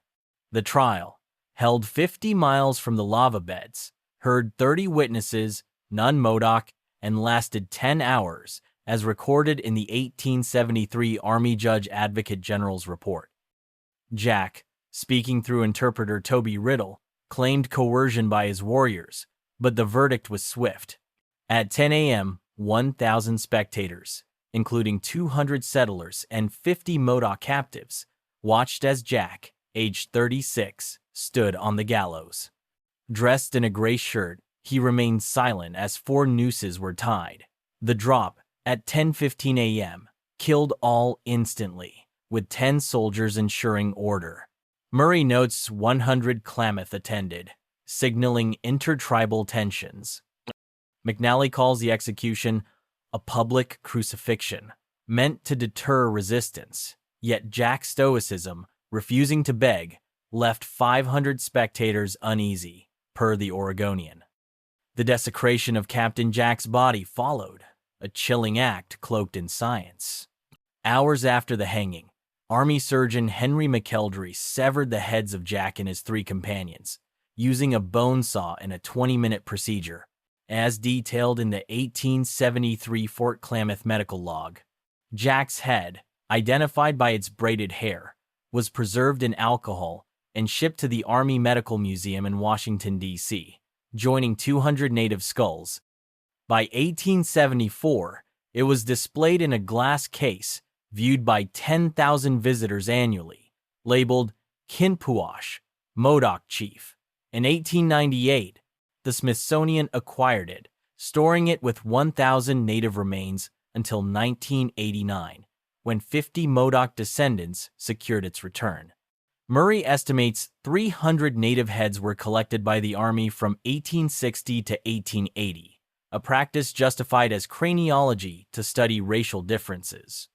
The trial, held 50 miles from the lava beds, heard 30 witnesses, none Modoc, and lasted 10 hours, as recorded in the 1873 Army Judge Advocate General's report. Jack, speaking through interpreter Toby Riddle, claimed coercion by his warriors, but the verdict was swift. At 10 a.m., 1,000 spectators, including 200 settlers and 50 Modoc captives, watched as Jack, aged 36, stood on the gallows. Dressed in a gray shirt, he remained silent as 4 nooses were tied. The drop, at 10:15 a.m., killed all instantly, with 10 soldiers ensuring order. Murray notes 100 Klamath attended, signaling intertribal tensions. McNally calls the execution a public crucifixion, meant to deter resistance, yet Jack's stoicism, refusing to beg, left 500 spectators uneasy, per the Oregonian. The desecration of Captain Jack's body followed, a chilling act cloaked in science. Hours after the hanging, Army surgeon Henry McElderry severed the heads of Jack and his 3 companions, using a bone saw in a 20-minute procedure, as detailed in the 1873 Fort Klamath medical log. Jack's head, identified by its braided hair, was preserved in alcohol and shipped to the Army Medical Museum in Washington, D.C., joining 200 native skulls. By 1874, it was displayed in a glass case viewed by 10,000 visitors annually, labeled Kinpuash, Modoc Chief. In 1898, the Smithsonian acquired it, storing it with 1,000 native remains until 1989, when 50 Modoc descendants secured its return. Murray estimates 300 native heads were collected by the Army from 1860 to 1880, a practice justified as craniology to study racial differences.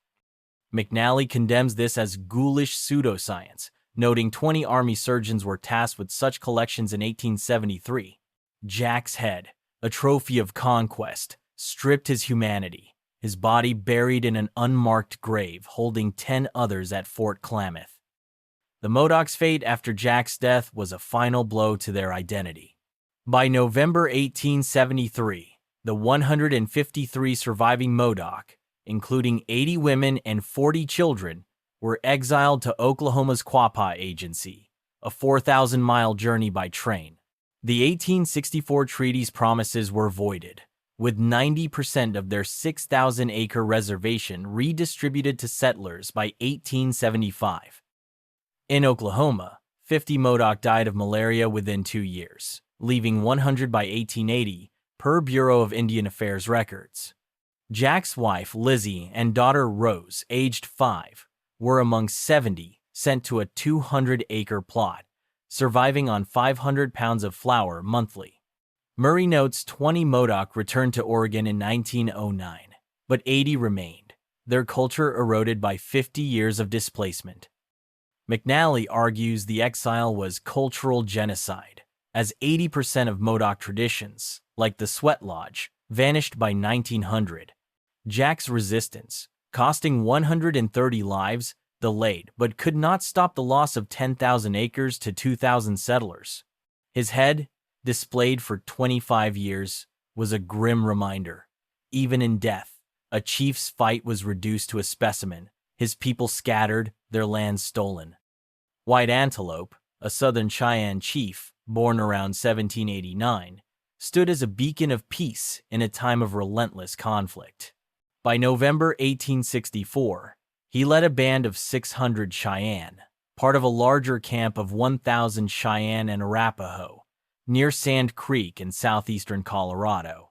McNally condemns this as ghoulish pseudoscience, noting 20 Army surgeons were tasked with such collections in 1873. Jack's head, a trophy of conquest, stripped his humanity, his body buried in an unmarked grave holding 10 others at Fort Klamath. The Modoc's fate after Jack's death was a final blow to their identity. By November 1873, the 153 surviving Modoc, including 80 women and 40 children, were exiled to Oklahoma's Quapaw Agency, a 4,000-mile journey by train. The 1864 treaty's promises were voided, with 90% of their 6,000-acre reservation redistributed to settlers by 1875. In Oklahoma, 50 Modoc died of malaria within 2 years, leaving 100 by 1880, per Bureau of Indian Affairs records. Jack's wife, Lizzie, and daughter, Rose, aged 5, were among 70 sent to a 200-acre plot, surviving on 500 pounds of flour monthly. Murray notes 20 Modoc returned to Oregon in 1909, but 80 remained, their culture eroded by 50 years of displacement. McNally argues the exile was cultural genocide, as 80% of Modoc traditions, like the Sweat Lodge, vanished by 1900. Jack's resistance, costing 130 lives, delayed but could not stop the loss of 10,000 acres to 2,000 settlers. His head, displayed for 25 years, was a grim reminder. Even in death, a chief's fight was reduced to a specimen, his people scattered, their lands stolen. White Antelope, a southern Cheyenne chief, born around 1789, stood as a beacon of peace in a time of relentless conflict. By November 1864, he led a band of 600 Cheyenne, part of a larger camp of 1,000 Cheyenne and Arapaho, near Sand Creek in southeastern Colorado.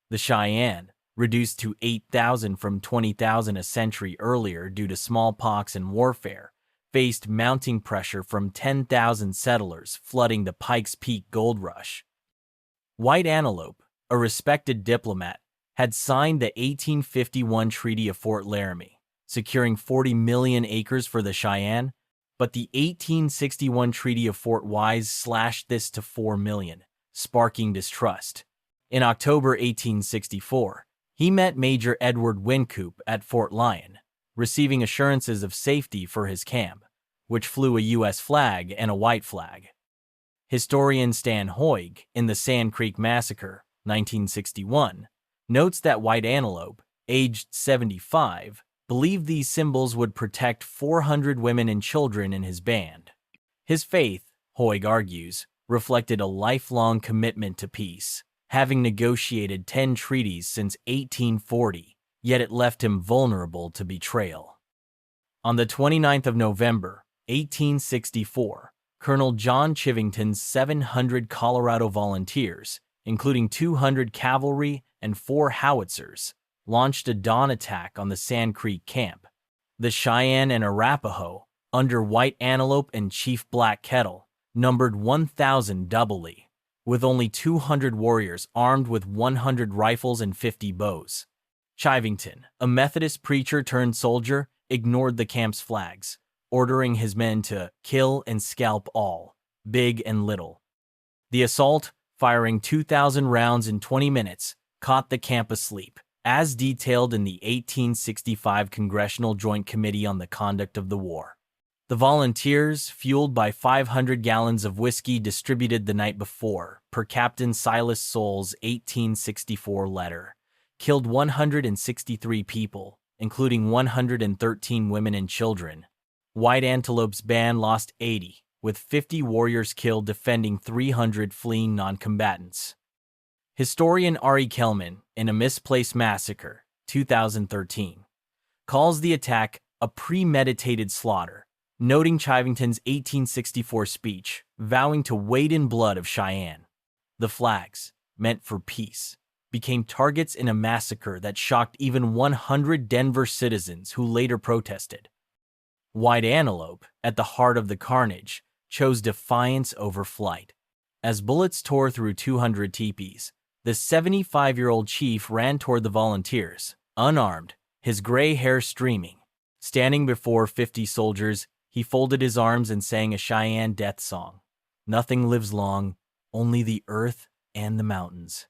The Cheyenne, reduced to 8,000 from 20,000 a century earlier due to smallpox and warfare, faced mounting pressure from 10,000 settlers flooding the Pikes Peak gold rush. White Antelope, a respected diplomat, had signed the 1851 Treaty of Fort Laramie, securing 40 million acres for the Cheyenne, but the 1861 Treaty of Fort Wise slashed this to 4 million, sparking distrust. In October 1864, he met Major Edward Wynkoop at Fort Lyon, receiving assurances of safety for his camp, which flew a U.S. flag and a white flag. Historian Stan Hoig, in the Sand Creek Massacre, 1961, notes that White Antelope, aged 75, believed these symbols would protect 400 women and children in his band. His faith, Hoig argues, reflected a lifelong commitment to peace, having negotiated 10 treaties since 1840, yet it left him vulnerable to betrayal. On the 29th of November, 1864, Colonel John Chivington's 700 Colorado volunteers, including 200 cavalry and 4 howitzers, launched a dawn attack on the Sand Creek camp. The Cheyenne and Arapaho, under White Antelope and Chief Black Kettle, numbered 1,000 doubly, with only 200 warriors armed with 100 rifles and 50 bows. Chivington, a Methodist preacher turned soldier, ignored the camp's flags, ordering his men to kill and scalp all, big and little. The assault, firing 2,000 rounds in 20 minutes, caught the camp asleep, as detailed in the 1865 Congressional Joint Committee on the Conduct of the War. The volunteers, fueled by 500 gallons of whiskey distributed the night before, per Captain Silas Soule's 1864 letter, killed 163 people, including 113 women and children. White Antelope's band lost 80, with 50 warriors killed defending 300 fleeing non-combatants. Historian Ari Kelman, in A Misplaced Massacre, 2013, calls the attack a premeditated slaughter, noting Chivington's 1864 speech, vowing to wade in blood of Cheyenne. The flags, meant for peace, became targets in a massacre that shocked even 100 Denver citizens who later protested. White Antelope, at the heart of the carnage, chose defiance over flight. As bullets tore through 200 teepees, the 75-year-old chief ran toward the volunteers, unarmed, his gray hair streaming. Standing before 50 soldiers, he folded his arms and sang a Cheyenne death song. Nothing lives long, only the earth and the mountains.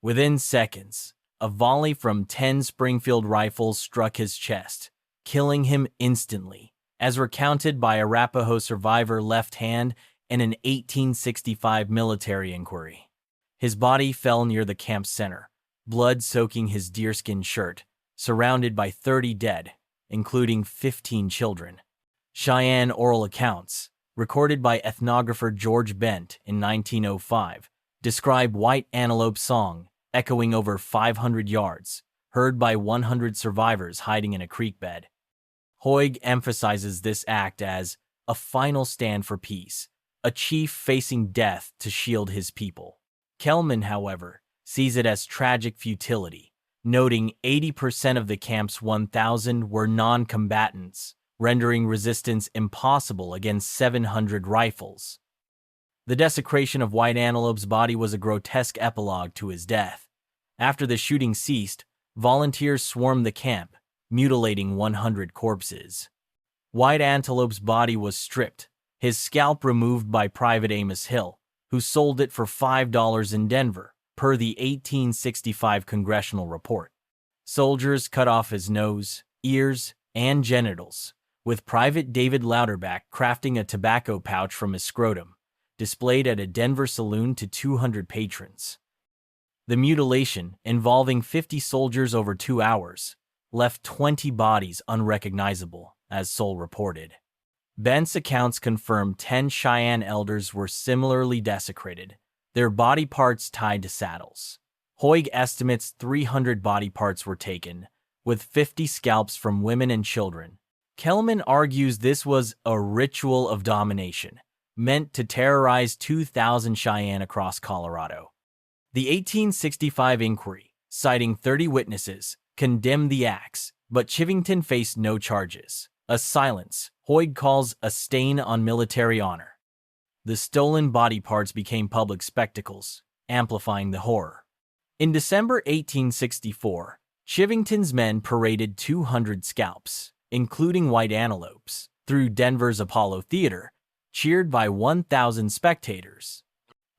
Within seconds, a volley from 10 Springfield rifles struck his chest, killing him instantly, as recounted by Arapaho survivor Left Hand in an 1865 military inquiry. His body fell near the camp center, blood soaking his deerskin shirt, surrounded by 30 dead, including 15 children. Cheyenne oral accounts, recorded by ethnographer George Bent in 1905, describe White Antelope's song, echoing over 500 yards, heard by 100 survivors hiding in a creek bed. Hoig emphasizes this act as a final stand for peace, a chief facing death to shield his people. Kelman, however, sees it as tragic futility, noting 80% of the camp's 1,000 were non-combatants, rendering resistance impossible against 700 rifles. The desecration of White Antelope's body was a grotesque epilogue to his death. After the shooting ceased, volunteers swarmed the camp, mutilating 100 corpses. White Antelope's body was stripped, his scalp removed by Private Amos Hill, who sold it for $5 in Denver, per the 1865 congressional report. Soldiers cut off his nose, ears, and genitals, with Private David Louderback crafting a tobacco pouch from his scrotum, displayed at a Denver saloon to 200 patrons. The mutilation, involving 50 soldiers over 2 hours, left 20 bodies unrecognizable, as Soule reported. Bent's accounts confirm 10 Cheyenne elders were similarly desecrated, their body parts tied to saddles. Hoig estimates 300 body parts were taken, with 50 scalps from women and children. Kelman argues this was a ritual of domination, meant to terrorize 2,000 Cheyenne across Colorado. The 1865 inquiry, citing 30 witnesses, condemned the acts, but Chivington faced no charges. A silence Hoig calls a stain on military honor. The stolen body parts became public spectacles, amplifying the horror. In December 1864, Chivington's men paraded 200 scalps, including White Antelope's, through Denver's Apollo Theater, cheered by 1,000 spectators.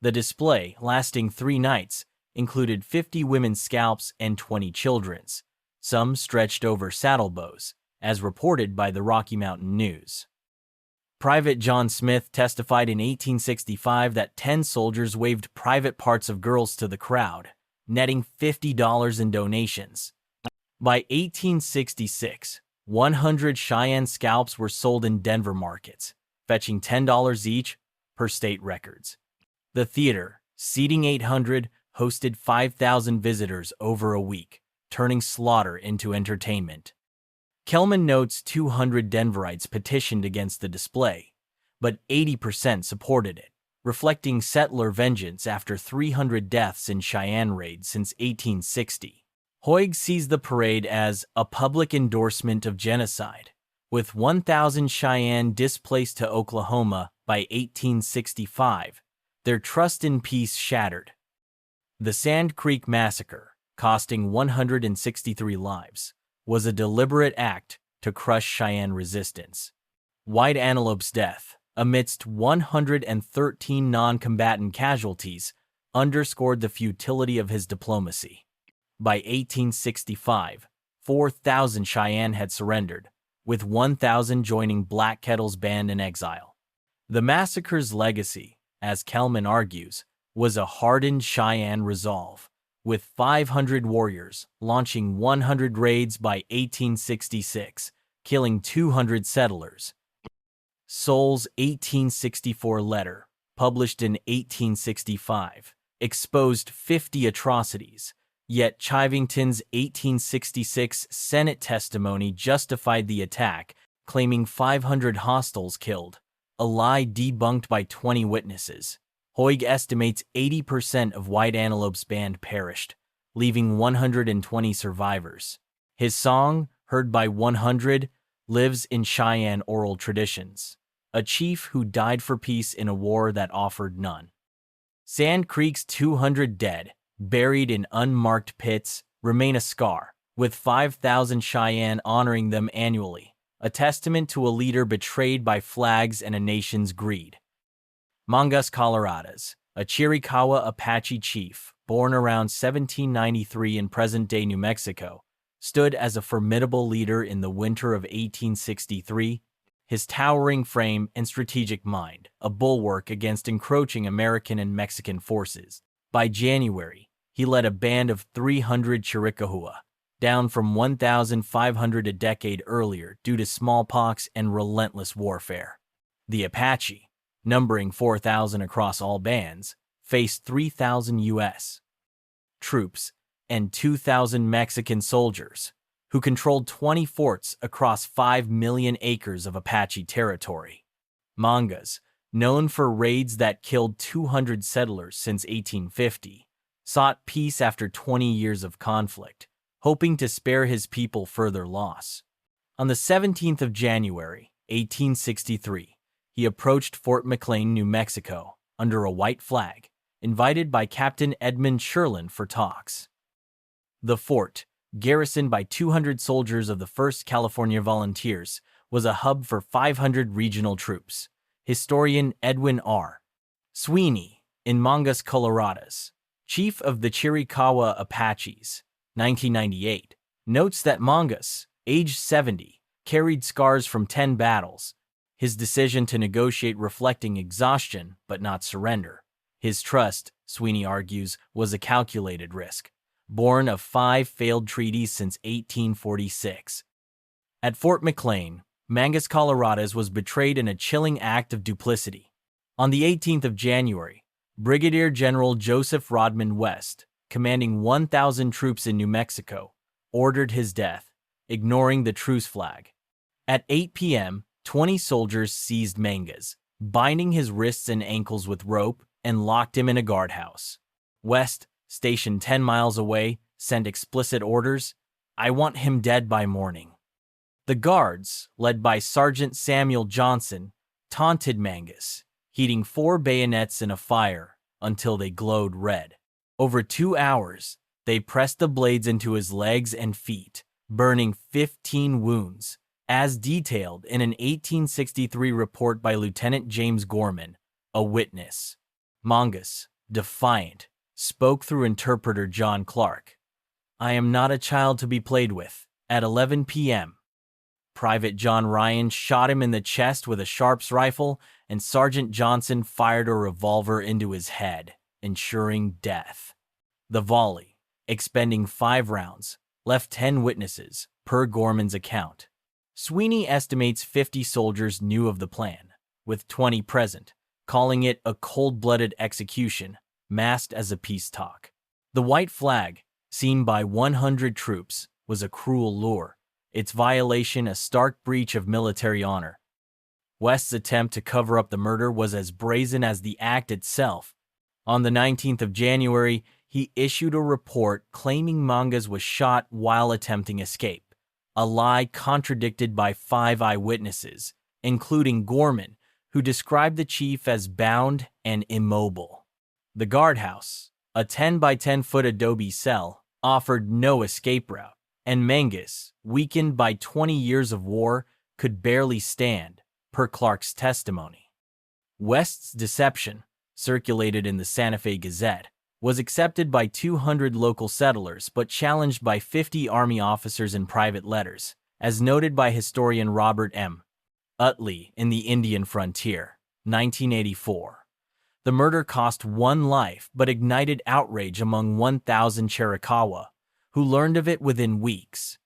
The display, lasting 3 nights, included 50 women's scalps and 20 children's, some stretched over saddle bows, as reported by the Rocky Mountain News. Private John Smith testified in 1865 that 10 soldiers waved private parts of girls to the crowd, netting $50 in donations. By 1866, 100 Cheyenne scalps were sold in Denver markets, fetching $10 each, per state records. The theater, seating 800, hosted 5,000 visitors over a week, turning slaughter into entertainment. Kelman notes 200 Denverites petitioned against the display, but 80% supported it, reflecting settler vengeance after 300 deaths in Cheyenne raids since 1860. Hoig sees the parade as a public endorsement of genocide, with 1,000 Cheyenne displaced to Oklahoma by 1865, their trust in peace shattered. The Sand Creek Massacre, costing 163 lives, was a deliberate act to crush Cheyenne resistance. White Antelope's death, amidst 113 non-combatant casualties, underscored the futility of his diplomacy. By 1865, 4,000 Cheyenne had surrendered, with 1,000 joining Black Kettle's band in exile. The massacre's legacy, as Kelman argues, was a hardened Cheyenne resolve, with 500 warriors launching 100 raids by 1866, killing 200 settlers. Soul's 1864 letter, published in 1865, exposed 50 atrocities, yet Chivington's 1866 Senate testimony justified the attack, claiming 500 hostiles killed, a lie debunked by 20 witnesses. Hoig estimates 80% of White Antelope's band perished, leaving 120 survivors. His song, heard by 100, lives in Cheyenne oral traditions, a chief who died for peace in a war that offered none. Sand Creek's 200 dead, buried in unmarked pits, remain a scar, with 5,000 Cheyenne honoring them annually, a testament to a leader betrayed by flags and a nation's greed. Mangas, Coloradas, a Chiricahua Apache chief, born around 1793 in present-day New Mexico, stood as a formidable leader in the winter of 1863, his towering frame and strategic mind, a bulwark against encroaching American and Mexican forces. By January, he led a band of 300 Chiricahua, down from 1,500 a decade earlier due to smallpox and relentless warfare. The Apache, numbering 4,000 across all bands, faced 3,000 U.S. troops and 2,000 Mexican soldiers, who controlled 20 forts across 5 million acres of Apache territory. Mangas, known for raids that killed 200 settlers since 1850, sought peace after 20 years of conflict, hoping to spare his people further loss. On the 17th of January, 1863, he approached Fort McLean, New Mexico, under a white flag, invited by Captain Edmund Sherlin for talks. The fort, garrisoned by 200 soldiers of the 1st California Volunteers, was a hub for 500 regional troops. Historian Edwin R. Sweeney, in Mangas, Coloradas, chief of the Chiricahua Apaches, 1998, notes that Mangas, aged 70, carried scars from 10 battles, his decision to negotiate reflecting exhaustion but not surrender. His trust, Sweeney argues, was a calculated risk, born of 5 failed treaties since 1846. At Fort McLean, Mangas, Coloradas was betrayed in a chilling act of duplicity. On the 18th of January, Brigadier General Joseph Rodman West, commanding 1,000 troops in New Mexico, ordered his death, ignoring the truce flag. At 8 p.m., 20 soldiers seized Mangas, binding his wrists and ankles with rope, and locked him in a guardhouse. West, stationed 10 miles away, sent explicit orders, "I want him dead by morning." The guards, led by Sergeant Samuel Johnson, taunted Mangas, heating 4 bayonets in a fire until they glowed red. Over 2 hours, they pressed the blades into his legs and feet, burning 15 wounds, as detailed in an 1863 report by Lieutenant James Gorman, a witness. Mangas, defiant, spoke through interpreter John Clark. "I am not a child to be played with." At 11 p.m., Private John Ryan shot him in the chest with a Sharps rifle, and Sergeant Johnson fired a revolver into his head, ensuring death. The volley, expending 5 rounds, left 10 witnesses, per Gorman's account. Sweeney estimates 50 soldiers knew of the plan, with 20 present, calling it a cold-blooded execution, masked as a peace talk. The white flag, seen by 100 troops, was a cruel lure, its violation a stark breach of military honor. West's attempt to cover up the murder was as brazen as the act itself. On the 19th of January, he issued a report claiming Mangas was shot while attempting escape, a lie contradicted by 5 eyewitnesses, including Gorman, who described the chief as bound and immobile. The guardhouse, a 10 by 10-foot adobe cell, offered no escape route, and Mangas, weakened by 20 years of war, could barely stand, per Clark's testimony. West's deception, circulated in the Santa Fe Gazette, was accepted by 200 local settlers but challenged by 50 Army officers in private letters, as noted by historian Robert M. Utley in The Indian Frontier, 1984. The murder cost one life but ignited outrage among 1,000 Chiricahua, who learned of it within weeks.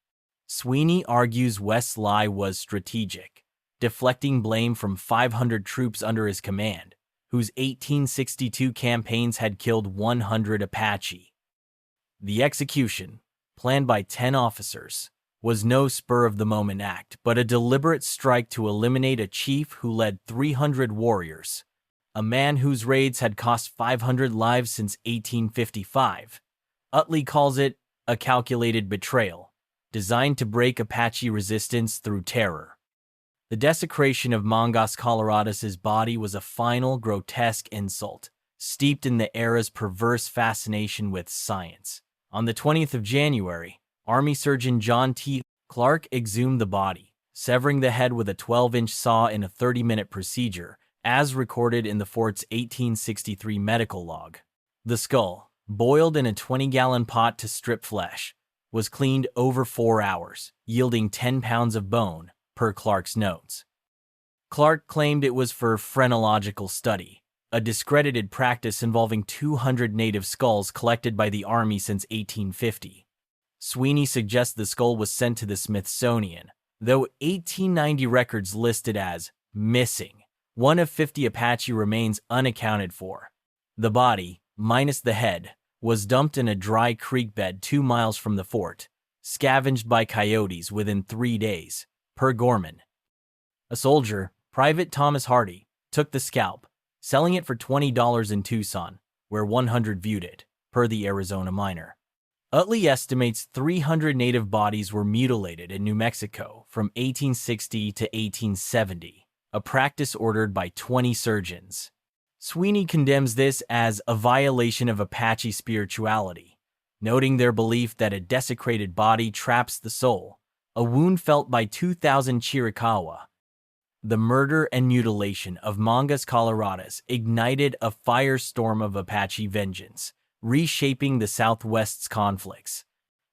Sweeney argues West's lie was strategic, deflecting blame from 500 troops under his command, whose 1862 campaigns had killed 100 Apache. The execution, planned by 10 officers, was no spur-of-the-moment act, but a deliberate strike to eliminate a chief who led 300 warriors, a man whose raids had cost 500 lives since 1855. Utley calls it a calculated betrayal, designed to break Apache resistance through terror. The desecration of Mangas Coloradas's body was a final, grotesque insult, steeped in the era's perverse fascination with science. On the 20th of January, Army Surgeon John T. Clark exhumed the body, severing the head with a 12-inch saw in a 30-minute procedure, as recorded in the fort's 1863 medical log. The skull, boiled in a 20-gallon pot to strip flesh, was cleaned over 4 hours, yielding 10 pounds of bone, per Clark's notes. Clark claimed it was for phrenological study, a discredited practice involving 200 native skulls collected by the Army since 1850. Sweeney suggests the skull was sent to the Smithsonian, though 1890 records listed as missing. One of 50 Apache remains unaccounted for. The body, minus the head, was dumped in a dry creek bed 2 miles from the fort, scavenged by coyotes within 3 days, per Gorman. A soldier, Private Thomas Hardy, took the scalp, selling it for $20 in Tucson, where 100 viewed it, per the Arizona Miner. Utley estimates 300 native bodies were mutilated in New Mexico from 1860 to 1870, a practice ordered by 20 surgeons. Sweeney condemns this as a violation of Apache spirituality, noting their belief that a desecrated body traps the soul, a wound felt by 2,000 Chiricahua. The murder and mutilation of Mangas Coloradas ignited a firestorm of Apache vengeance, reshaping the Southwest's conflicts.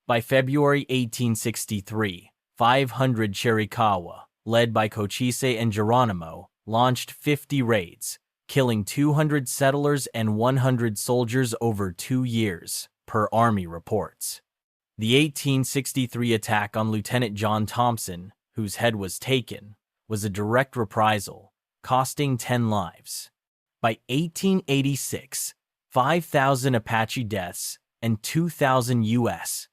By February 1863, 500 Chiricahua, led by Cochise and Geronimo, launched 50 raids, killing 200 settlers and 100 soldiers over 2 years, per Army reports. The 1863 attack on Lieutenant John Thompson, whose head was taken, was a direct reprisal, costing 10 lives. By 1886, 5,000 Apache deaths and 2,000 U.S.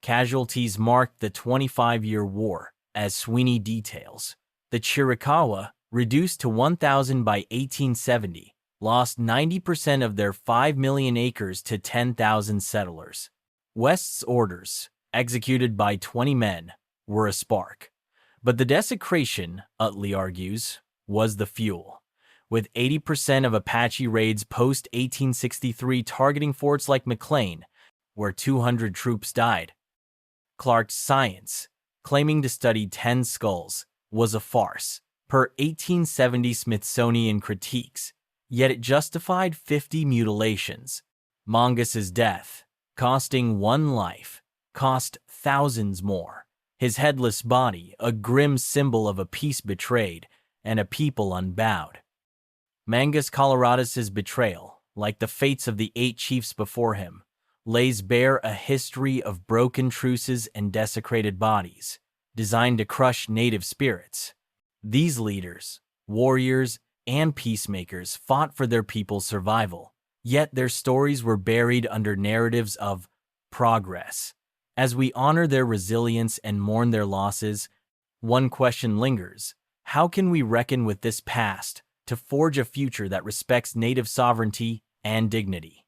casualties marked the 25-year war, as Sweeney details. The Chiricahua, reduced to 1,000 by 1870, lost 90% of their 5 million acres to 10,000 settlers. West's orders, executed by 20 men, were a spark. But the desecration, Utley argues, was the fuel, with 80% of Apache raids post-1863 targeting forts like McLean, where 200 troops died. Clark's science, claiming to study 10 skulls, was a farce, per 1870 Smithsonian critiques, yet it justified 50 mutilations. Mangas's death, costing one life, cost thousands more. His headless body, a grim symbol of a peace betrayed and a people unbowed. Mangas Coloradas's betrayal, like the fates of the 8 chiefs before him, lays bare a history of broken truces and desecrated bodies, designed to crush native spirits. These leaders, warriors, and peacemakers fought for their people's survival, yet their stories were buried under narratives of progress. As we honor their resilience and mourn their losses, one question lingers: how can we reckon with this past to forge a future that respects native sovereignty and dignity?